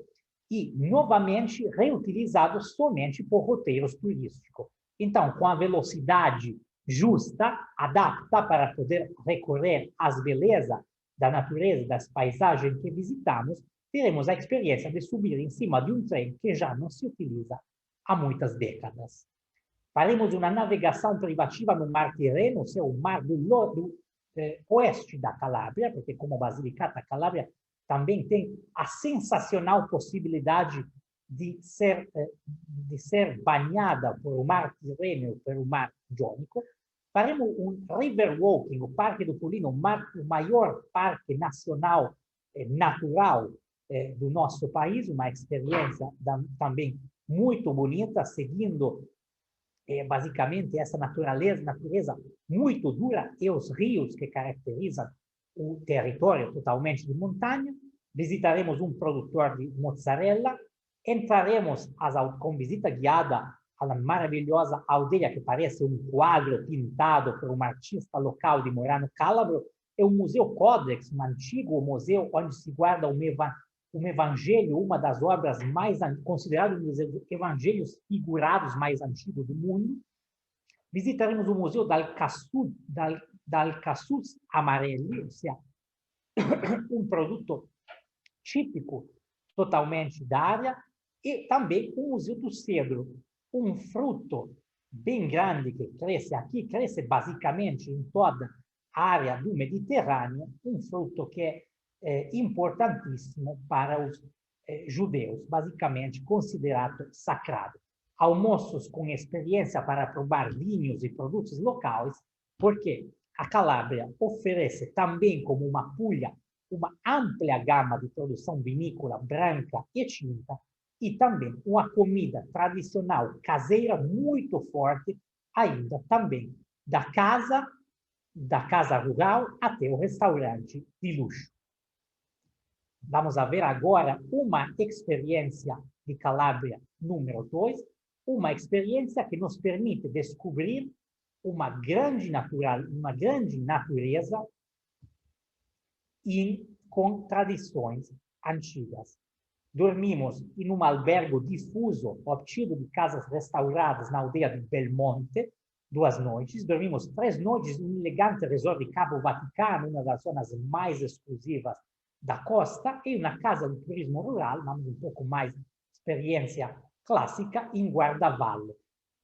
e novamente reutilizado somente por roteiros turísticos. Então, com a velocidade justa, adapta para poder recorrer às belezas da natureza, das paisagens que visitamos, teremos a experiência de subir em cima de um trem que já não se utiliza há muitas décadas. Faremos uma navegação privativa no Mar Tirreno, o mar do oeste da Calábria, porque como Basilicata, a Calábria também tem a sensacional possibilidade de ser banhada por o Mar Tirreno e pelo Mar Jônico. Faremos um river walking, o Parque do Polino, o maior parque nacional natural do nosso país, uma experiência também muito bonita, seguindo basicamente essa natureza muito dura e os rios que caracterizam o território totalmente de montanha. Visitaremos um produtor de mozzarella, entraremos com visita guiada à maravilhosa aldeia que parece um quadro pintado por um artista local de Morano Calabro. É o Museu Codex, um antigo museu onde se guarda um evangelho, uma das obras mais consideradas um dos evangelhos figurados mais antigos do mundo. Visitaremos o Museu d'Alcaçuz Amarelli, ou seja, um produto típico, totalmente da área, e também o museu do cedro, um fruto bem grande que cresce aqui, cresce basicamente em toda a área do Mediterrâneo, um fruto que é importantíssimo para os judeus, basicamente considerado sagrado. Almoços com experiência para provar vinhos e produtos locais, porque a Calábria oferece também como uma pulha uma ampla gama de produção vinícola branca e tinta e também uma comida tradicional caseira muito forte, ainda também da casa rural até o restaurante de luxo. Vamos a ver agora uma experiência de Calábria número 2, uma experiência que nos permite descobrir uma grande natureza e com tradições antigas. Dormimos em um albergue difuso, obtido de casas restauradas na aldeia de Belmonte, 2 noites. Dormimos 3 noites em um elegante resort de Cabo Vaticano, uma das zonas mais exclusivas da costa, e uma casa de turismo rural, damos um pouco mais experiência clássica, em Guardavalle.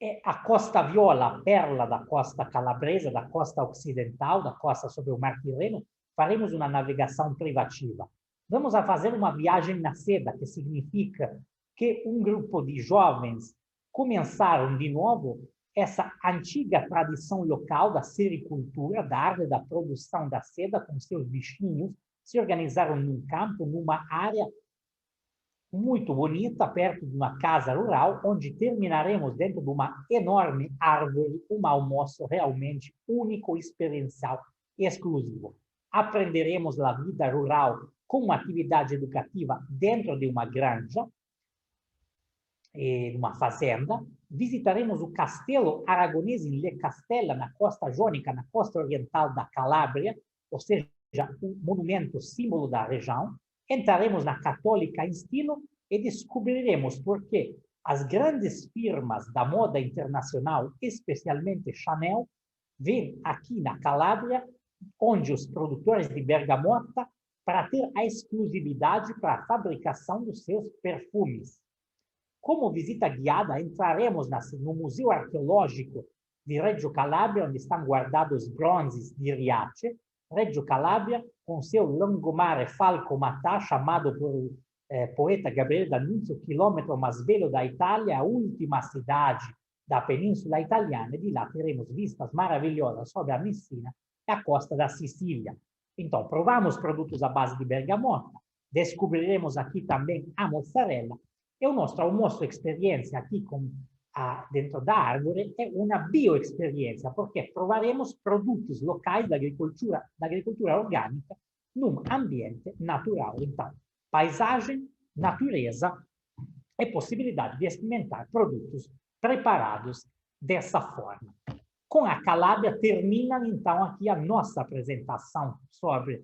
É a Costa Viola, a perla da costa calabresa, da costa ocidental, da costa sobre o Mar Tirreno, faremos uma navegação privativa. Vamos a fazer uma viagem na seda, que significa que um grupo de jovens começaram de novo essa antiga tradição local da sericultura, da arte da produção da seda com seus bichinhos, se organizaram num campo, numa área muito bonita, perto de uma casa rural, onde terminaremos dentro de uma enorme árvore, um almoço realmente único, experiencial e exclusivo. Aprenderemos a vida rural com uma atividade educativa dentro de uma granja, uma fazenda. Visitaremos o Castelo Aragonês em Le Castella, na costa jônica, na costa oriental da Calábria, ou seja, um monumento símbolo da região. Entraremos na Católica em Stilo e descobriremos por que as grandes firmas da moda internacional, especialmente Chanel, vêm aqui na Calábria, onde os produtores de bergamota, para ter a exclusividade para a fabricação dos seus perfumes. Como visita guiada, entraremos no Museu Arqueológico de Reggio Calabria, onde estão guardados bronzes de Riace. Reggio Calabria, com seu longomare falco matà, chamado por poeta Gabriele D'Annunzio, quilômetro mais belo da Itália, a última cidade da Península Italiana, e de lá teremos vistas maravilhosas sobre a Messina e a costa da Sicília. Então, provamos produtos à base de bergamota, descobriremos aqui também a mozzarella, e o nosso almoço experiência aqui dentro da árvore é uma bioexperiência, porque provaremos produtos locais da agricultura orgânica num ambiente natural. Então, paisagem, natureza e possibilidade de experimentar produtos preparados dessa forma. Com a Calábria, termina, então, aqui a nossa apresentação sobre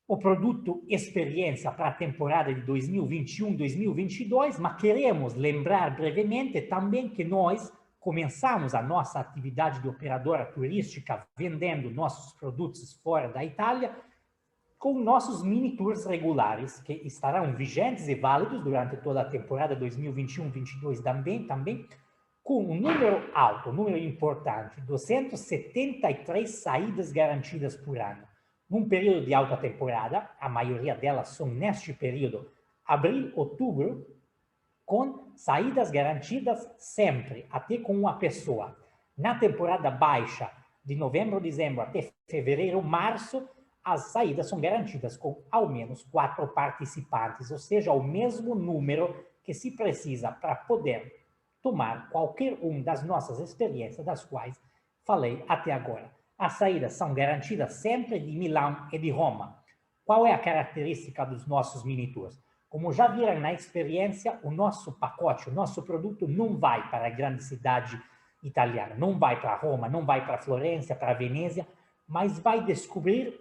o produto experiência para a temporada de 2021-2022, mas queremos lembrar brevemente também que nós começamos a nossa atividade de operadora turística vendendo nossos produtos fora da Itália com nossos mini tours regulares, que estarão vigentes e válidos durante toda a temporada 2021-2022 também, com um número alto, um número importante, 273 saídas garantidas por ano. Num período de alta temporada, a maioria delas são neste período, abril, outubro, com saídas garantidas sempre, até com uma pessoa. Na temporada baixa, de novembro, dezembro até fevereiro, março, as saídas são garantidas com ao menos 4 participantes, ou seja, o mesmo número que se precisa para poder tomar qualquer uma das nossas experiências, das quais falei até agora. As saídas são garantidas sempre de Milão e de Roma. Qual é a característica dos nossos mini-tours? Como já viram na experiência, o nosso pacote, o nosso produto não vai para a grande cidade italiana, não vai para Roma, não vai para Florença, para Veneza, mas vai descobrir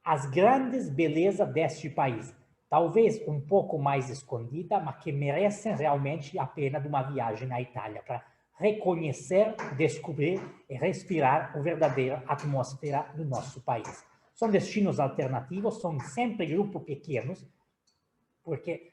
as grandes belezas deste país. Talvez um pouco mais escondida, mas que merecem realmente a pena de uma viagem na Itália, para reconhecer, descobrir e respirar a verdadeira atmosfera do nosso país. São destinos alternativos, são sempre grupos pequenos, porque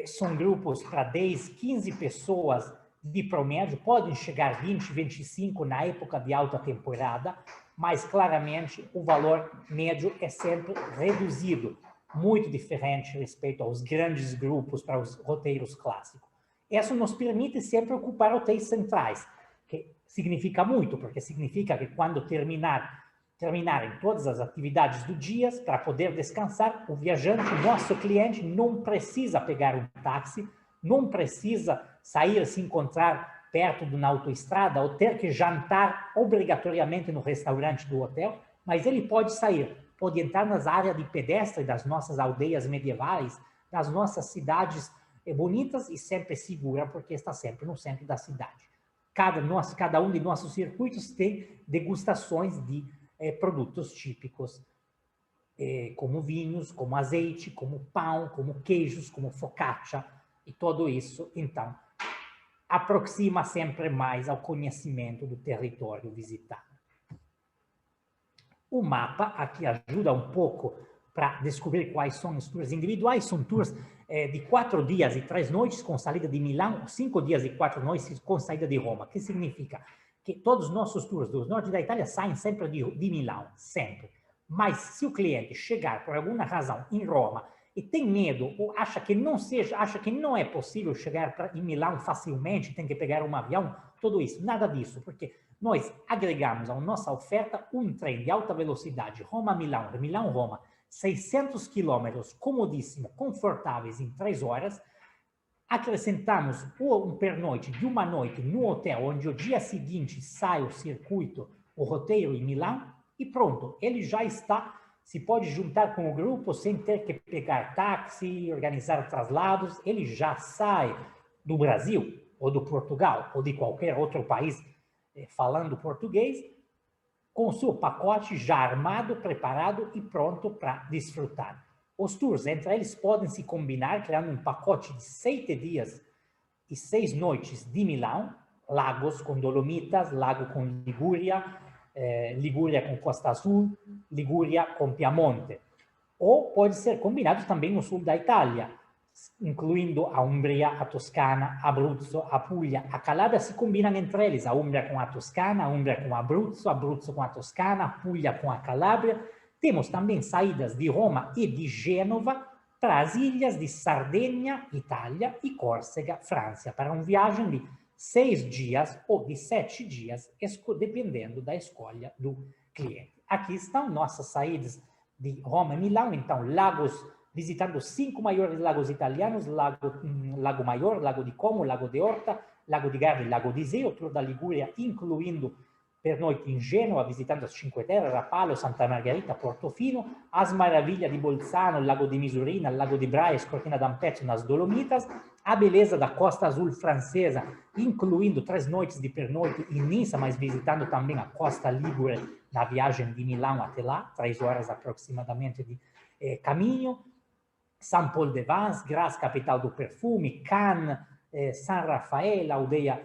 são grupos para 10, 15 pessoas de promédio, podem chegar 20, 25 na época de alta temporada, mas claramente o valor médio é sempre reduzido, muito diferente respeito aos grandes grupos para os roteiros clássicos. Isso nos permite sempre ocupar hotéis centrais, que significa muito, porque significa que quando terminarem todas as atividades do dia, para poder descansar, o viajante, nosso cliente, não precisa pegar um táxi, não precisa sair se encontrar perto de uma autoestrada ou ter que jantar obrigatoriamente no restaurante do hotel, mas ele pode sair, pode entrar nas áreas de pedestre das nossas aldeias medievais, das nossas cidades bonitas e sempre segura, porque está sempre no centro da cidade. Cada um de nossos circuitos tem degustações de produtos típicos, como vinhos, como azeite, como pão, como queijos, como focaccia, e tudo isso, então, aproxima sempre mais ao conhecimento do território visitado. O mapa aqui ajuda um pouco para descobrir quais são os tours individuais. São tours de 4 dias e 3 noites com saída de Milão, 5 dias e 4 noites com saída de Roma, que significa que todos os nossos tours do norte da Itália saem sempre de Milão, sempre. Mas se o cliente chegar por alguma razão em Roma e tem medo ou acha que não é possível chegar em Milão facilmente, tem que pegar um avião, tudo isso, nada disso, porque nós agregamos à nossa oferta um trem de alta velocidade Roma-Milão, Milão-Roma, 600 quilômetros, comodíssimo, confortáveis em 3 horas. Acrescentamos um pernoite de uma noite no hotel, onde o dia seguinte sai o circuito, o roteiro em Milão, e pronto, ele já está, se pode juntar com o grupo sem ter que pegar táxi, organizar traslados, ele já sai do Brasil, ou do Portugal, ou de qualquer outro país falando português, com o seu pacote já armado, preparado e pronto para desfrutar. Os tours entre eles podem se combinar, criando um pacote de 7 dias e 6 noites de Milão, lagos com Dolomitas, lago com Ligúria, Ligúria com Costa Azul, Ligúria com Piemonte. Ou pode ser combinado também no sul da Itália, incluindo a Umbria, a Toscana, Abruzzo, a Puglia, a Calabria, se combinam entre eles, a Umbria com a Toscana, a Umbria com Abruzzo, Abruzzo com a Toscana, a Puglia com a Calabria. Temos também saídas de Roma e de Gênova para as ilhas de Sardenha, Itália, e Córcega, França, para uma viagem de 6 dias ou de 7 dias, dependendo da escolha do cliente. Aqui estão nossas saídas de Roma e Milão, então, visitando 5 maiores lagos italianos, Lago Maior, Lago di Como, Lago de Orta, Lago di Garda e Lago di Iseo, tour da Ligúria, incluindo pernoite em Gênova, visitando as Cinque Terre, Rapallo, Santa Margherita, Portofino, as maravilhas de Bolzano, Lago di Misurina, Lago di Braies, Cortina d'Ampezzo, nas Dolomitas, a beleza da Costa Azul francesa, incluindo 3 noites de pernoite em Niça, mas visitando também a Costa Ligure na viagem de Milão até lá, 3 horas aproximadamente de caminho, São Paul de Vence, Grasse, capital do perfume, Cannes, San Rafael, aldeia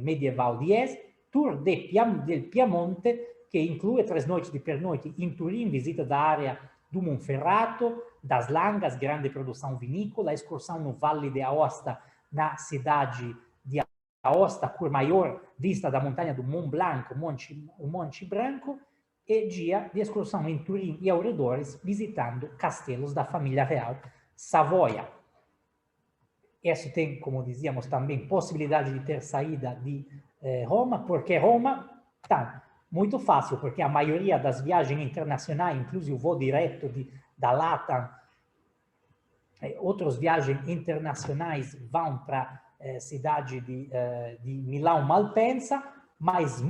medieval de Este, tour del Piemonte, que inclui 3 noites de pernoite em Turim, visita da área do Monferrato, das Langas, grande produção vinícola, excursão no Vale de Aosta, na cidade de Aosta, Courmayeur, vista da montanha do Mont Blanc, o Monte Branco, e dia de excursão em Turim e arredores, visitando castelos da família real Savoia. Isso tem, como dizíamos também, possibilidade de ter saída de Roma, porque Roma está muito fácil, porque a maioria das viagens internacionais, inclusive o voo direto da Latam, outras viagens internacionais vão para a cidade de Milão Malpensa, mas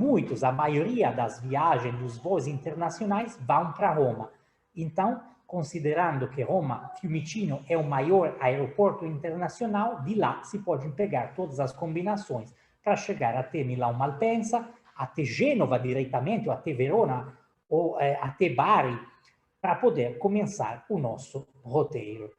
a maioria das viagens dos voos internacionais vão para Roma. Então, considerando que Roma Fiumicino é o maior aeroporto internacional, de lá se podem pegar todas as combinações para chegar até Milão Malpensa, até Gênova diretamente, ou até Verona, ou até Bari, para poder começar o nosso roteiro.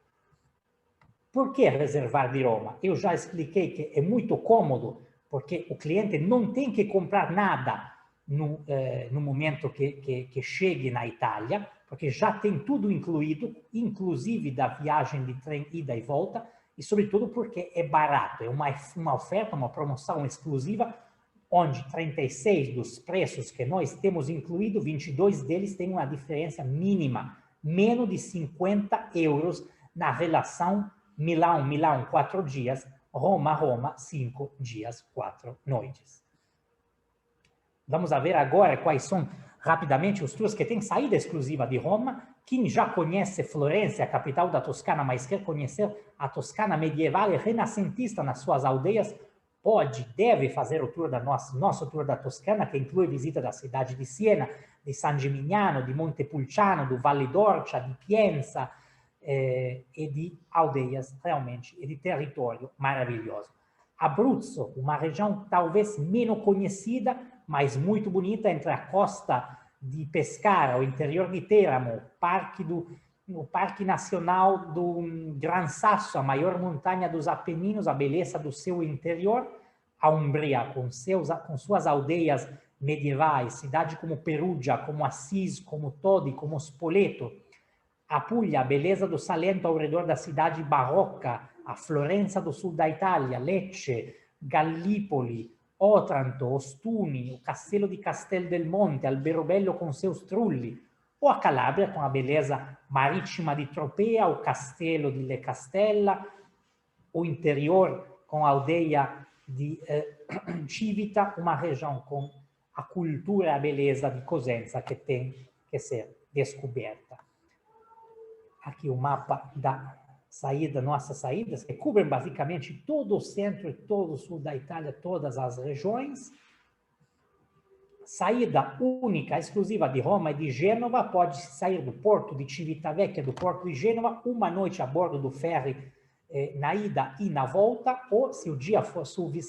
Por que reservar de Roma? Eu já expliquei que é muito cômodo, porque o cliente não tem que comprar nada no momento que chegue na Itália, porque já tem tudo incluído, inclusive da viagem de trem ida e volta, e sobretudo porque é barato, é uma oferta, uma promoção exclusiva, onde 36 dos preços que nós temos incluído, 22 deles têm uma diferença mínima, menos de 50 euros na relação Milão, 4 dias, Roma, 5 dias, 4 noites. Vamos ver agora quais são, rapidamente, os tours que têm saída exclusiva de Roma. Quem já conhece Florença, a capital da Toscana, mas quer conhecer a Toscana medieval e renascentista nas suas aldeias, deve fazer o tour nosso tour da Toscana, que inclui visita da cidade de Siena, de San Gimignano, de Montepulciano, do Valle d'Orcia, di Pienza, e de aldeias realmente, e de território maravilhoso. Abruzzo, uma região talvez menos conhecida, mas muito bonita, entre a costa de Pescara, o interior de Teramo, o Parque Nacional do Gran Sasso, a maior montanha dos Apeninos, a beleza do seu interior, a Umbria, com suas aldeias medievais, cidades como Perugia, como Assis, como Todi, como Spoleto, a Puglia, a beleza do Salento ao redor da cidade barroca, a Florença do sul da Itália, Lecce, Gallipoli, Otranto, Ostuni, o Castelo di Castel del Monte, Alberobello com seus trulli, ou a Calabria com a beleza marítima de Tropea, o Castelo di Le Castella, o interior com a aldeia de Civita, uma região com a cultura e a beleza de Cosenza que tem que ser descoberta. Aqui o mapa da nossas saídas, que cobrem basicamente todo o centro e todo o sul da Itália, todas as regiões. Saída única, exclusiva de Roma e de Gênova, pode sair do porto de Civitavecchia, do porto de Gênova, uma noite a bordo do ferry na ida e na volta, ou se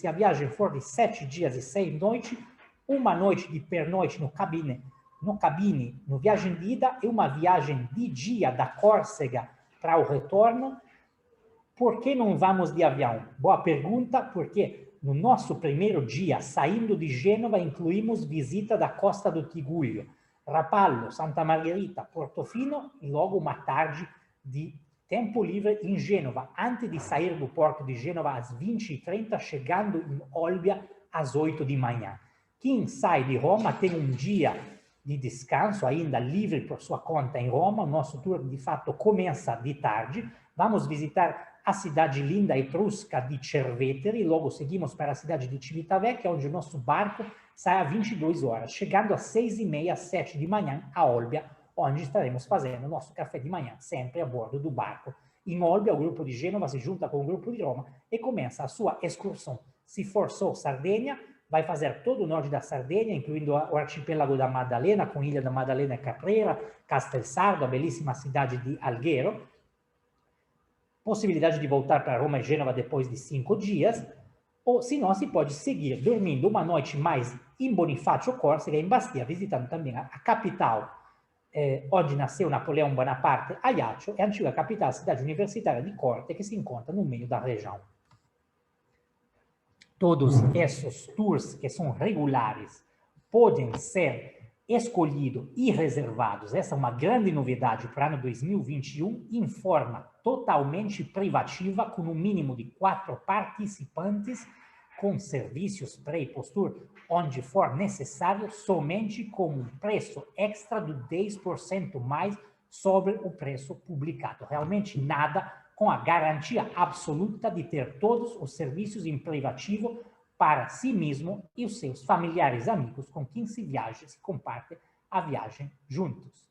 a viagem for de 7 dias e 6 noites, uma noite de pernoite no cabine, no viagem de ida, e uma viagem de dia da Córcega para o retorno. Por que não vamos de avião? Boa pergunta, porque no nosso primeiro dia, saindo de Gênova, incluímos visita da Costa do Tigullio, Rapallo, Santa Margherita, Portofino, e logo uma tarde de tempo livre em Gênova, antes de sair do porto de Gênova às 20h30, chegando em Olbia às 8 da manhã. Quem sai de Roma tem um dia de descanso, ainda livre por sua conta em Roma. O nosso tour, de fato, começa de tarde. Vamos visitar a cidade linda etrusca de Cerveteri e logo seguimos para a cidade de Civitavecchia, onde o nosso barco sai às 22 horas, chegando às 6h30, 7 da manhã, a Olbia, onde estaremos fazendo o nosso café de manhã, sempre a bordo do barco. Em Olbia, o grupo de Gênova se junta com o grupo de Roma e começa a sua excursão. Se for só Sardenha, vai fazer todo o norte da Sardenha, incluindo o arquipélago da Maddalena, com Ilha da Maddalena e Caprera, Castelsardo, a belíssima cidade de Alghero. Possibilidade de voltar para Roma e Gênova depois de 5 dias, ou se não, se pode seguir dormindo uma noite mais em Bonifacio Córcega, em Bastia, visitando também a capital, onde nasceu Napoleão Bonaparte, Ajaccio, e a antiga capital, a cidade universitária de Corte, que se encontra no meio da região. Todos esses tours que são regulares podem ser escolhidos e reservados. Essa é uma grande novidade para o ano 2021, em forma totalmente privativa, com um mínimo de 4 participantes, com serviços pré e pós-tour, onde for necessário, somente com um preço extra de 10% mais sobre o preço publicado. Realmente nada com a garantia absoluta de ter todos os serviços em privativo para si mesmo e os seus familiares e amigos com quem se viaja, se comparte a viagem juntos.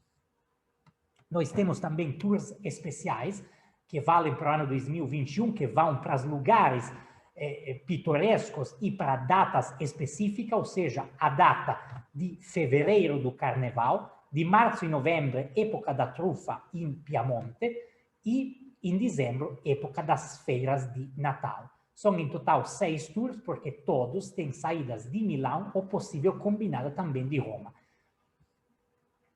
Nós temos também tours especiais que valem para o ano 2021, que vão para os lugares pitorescos e para datas específicas, ou seja, a data de fevereiro do Carnaval, de março e novembro, época da trufa em Piemonte, e em dezembro, época das feiras de Natal. São em total 6 tours, porque todos têm saídas de Milão ou possível combinada também de Roma.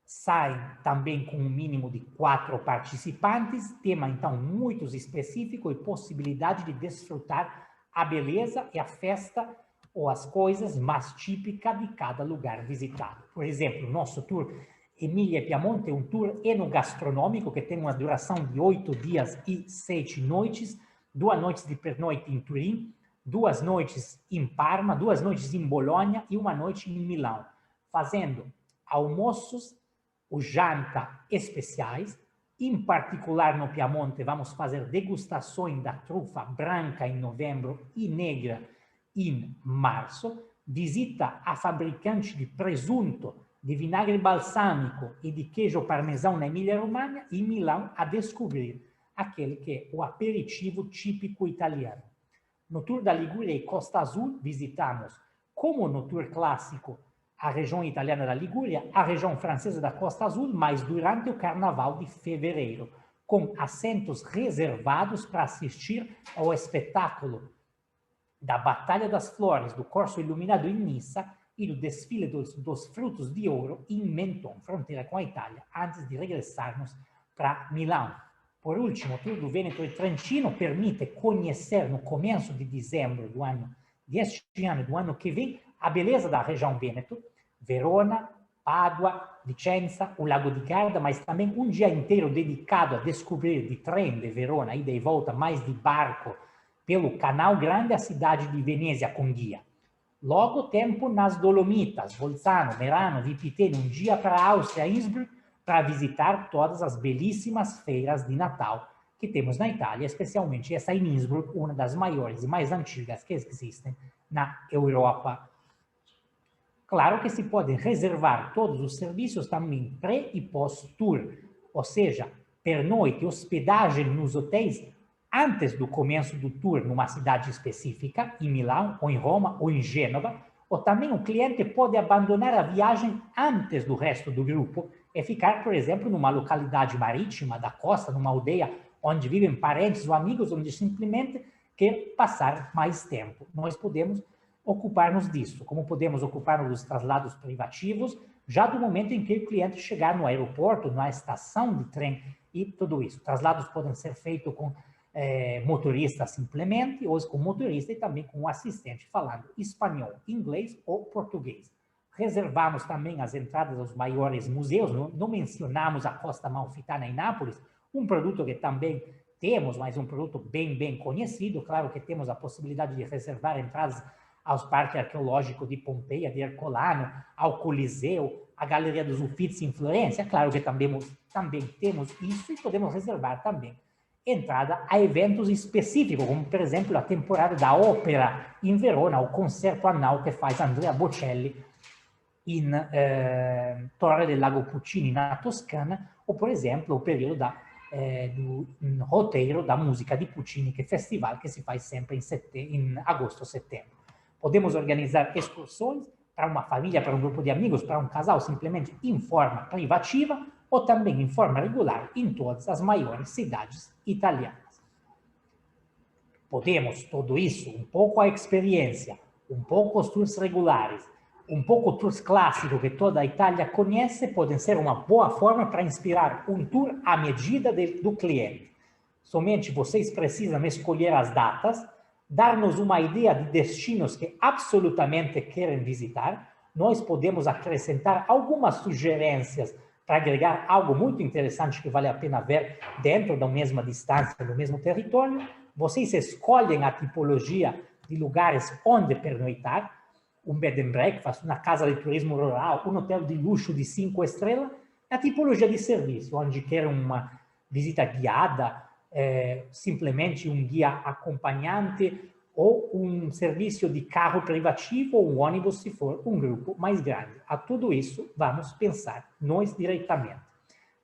Saem também com um mínimo de 4 participantes, tema então muito específico e possibilidade de desfrutar a beleza e a festa ou as coisas mais típicas de cada lugar visitado. Por exemplo, nosso tour Emília e Piemonte é um tour enogastronômico que tem uma duração de 8 dias e 7 noites, 2 noites de pernoite em Turim, 2 noites em Parma, 2 noites em Bolonha e 1 noite em Milão, fazendo almoços ou janta especiais. Em particular no Piemonte vamos fazer degustações da trufa branca em novembro e negra em março, visita a fabricante de presunto, de vinagre balsâmico e de queijo parmesão na Emília-Romagna e em Milão a descobrir aquele que é o aperitivo típico italiano. No tour da Ligúria e Costa Azul visitamos, como no tour clássico, a região italiana da Ligúria, a região francesa da Costa Azul, mas durante o Carnaval de fevereiro, com assentos reservados para assistir ao espetáculo da Batalha das Flores, do Corso Iluminado em Nissa e do desfile dos frutos de ouro em Menton, fronteira com a Itália, antes de regressarmos para Milão. Por último, o Tour do Vêneto e Trentino permite conhecer no começo de dezembro deste ano, do ano que vem, a beleza da região Vêneto, Verona, Pádua, Vicenza, o Lago di Garda, mas também um dia inteiro dedicado a descobrir de trem de Verona, ida e volta, mais de barco, pelo Canal Grande, a cidade de Venezia com guia. Logo, tempo nas Dolomitas, Bolzano, Merano, Vipiteno, um dia para a Áustria, Innsbruck, para visitar todas as belíssimas feiras de Natal que temos na Itália, especialmente essa em Innsbruck, uma das maiores e mais antigas que existem na Europa. Claro que se podem reservar todos os serviços também pré e pós-tour, ou seja, pernoite, hospedagem nos hotéis antes do começo do tour numa cidade específica, em Milão, ou em Roma, ou em Gênova, ou também o cliente pode abandonar a viagem antes do resto do grupo e ficar, por exemplo, numa localidade marítima da costa, numa aldeia onde vivem parentes ou amigos, onde simplesmente quer passar mais tempo. Nós podemos ocupar-nos disso, como podemos ocupar-nos dos traslados privativos, já do momento em que o cliente chegar no aeroporto, na estação de trem e tudo isso. Traslados podem ser feitos com motorista simplesmente, ou com motorista e também com um assistente falando espanhol, inglês ou português. Reservamos também as entradas aos maiores museus, não mencionamos a Costa Amalfitana em Nápoles, um produto que também temos, mas um produto bem conhecido. Claro que temos a possibilidade de reservar entradas aos parques arqueológicos de Pompeia, de Herculano, ao Coliseu, a Galeria dos Uffizi em Florença. Claro que também temos isso e podemos reservar também entrada a eventos específicos, como, por exemplo, a temporada da ópera em Verona, o concerto anual que faz Andrea Bocelli em Torre del Lago Puccini, na Toscana, ou, por exemplo, o período do roteiro da música de Puccini, que é festival que se faz sempre em agosto, setembro. Podemos organizar excursões para uma família, para um grupo de amigos, para um casal, simplesmente em forma privativa, ou também em forma regular em todas as maiores cidades italianas. Podemos, tudo isso, um pouco a experiência, um pouco os tours regulares, um pouco tours clássicos que toda a Itália conhece, podem ser uma boa forma para inspirar um tour à medida do cliente. Somente vocês precisam escolher as datas, dar-nos uma ideia de destinos que absolutamente querem visitar. Nós podemos acrescentar algumas sugerências para agregar algo muito interessante que vale a pena ver dentro da mesma distância, do mesmo território. Vocês escolhem a tipologia de lugares onde pernoitar, um bed and breakfast, uma casa de turismo rural, um hotel de luxo de 5 estrelas, a tipologia de serviço, onde quer uma visita guiada, simplesmente um guia acompanhante, ou um serviço de carro privativo ou um ônibus, se for um grupo mais grande. A tudo isso, vamos pensar nós diretamente.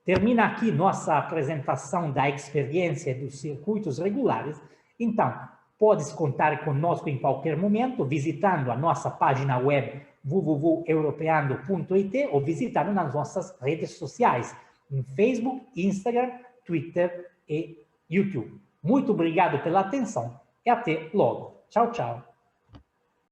Termina aqui nossa apresentação da experiência dos circuitos regulares. Então, podes contar conosco em qualquer momento, visitando a nossa página web www.europeando.it ou visitando nas nossas redes sociais, em Facebook, Instagram, Twitter e YouTube. Muito obrigado pela atenção e até logo. Tchau, tchau.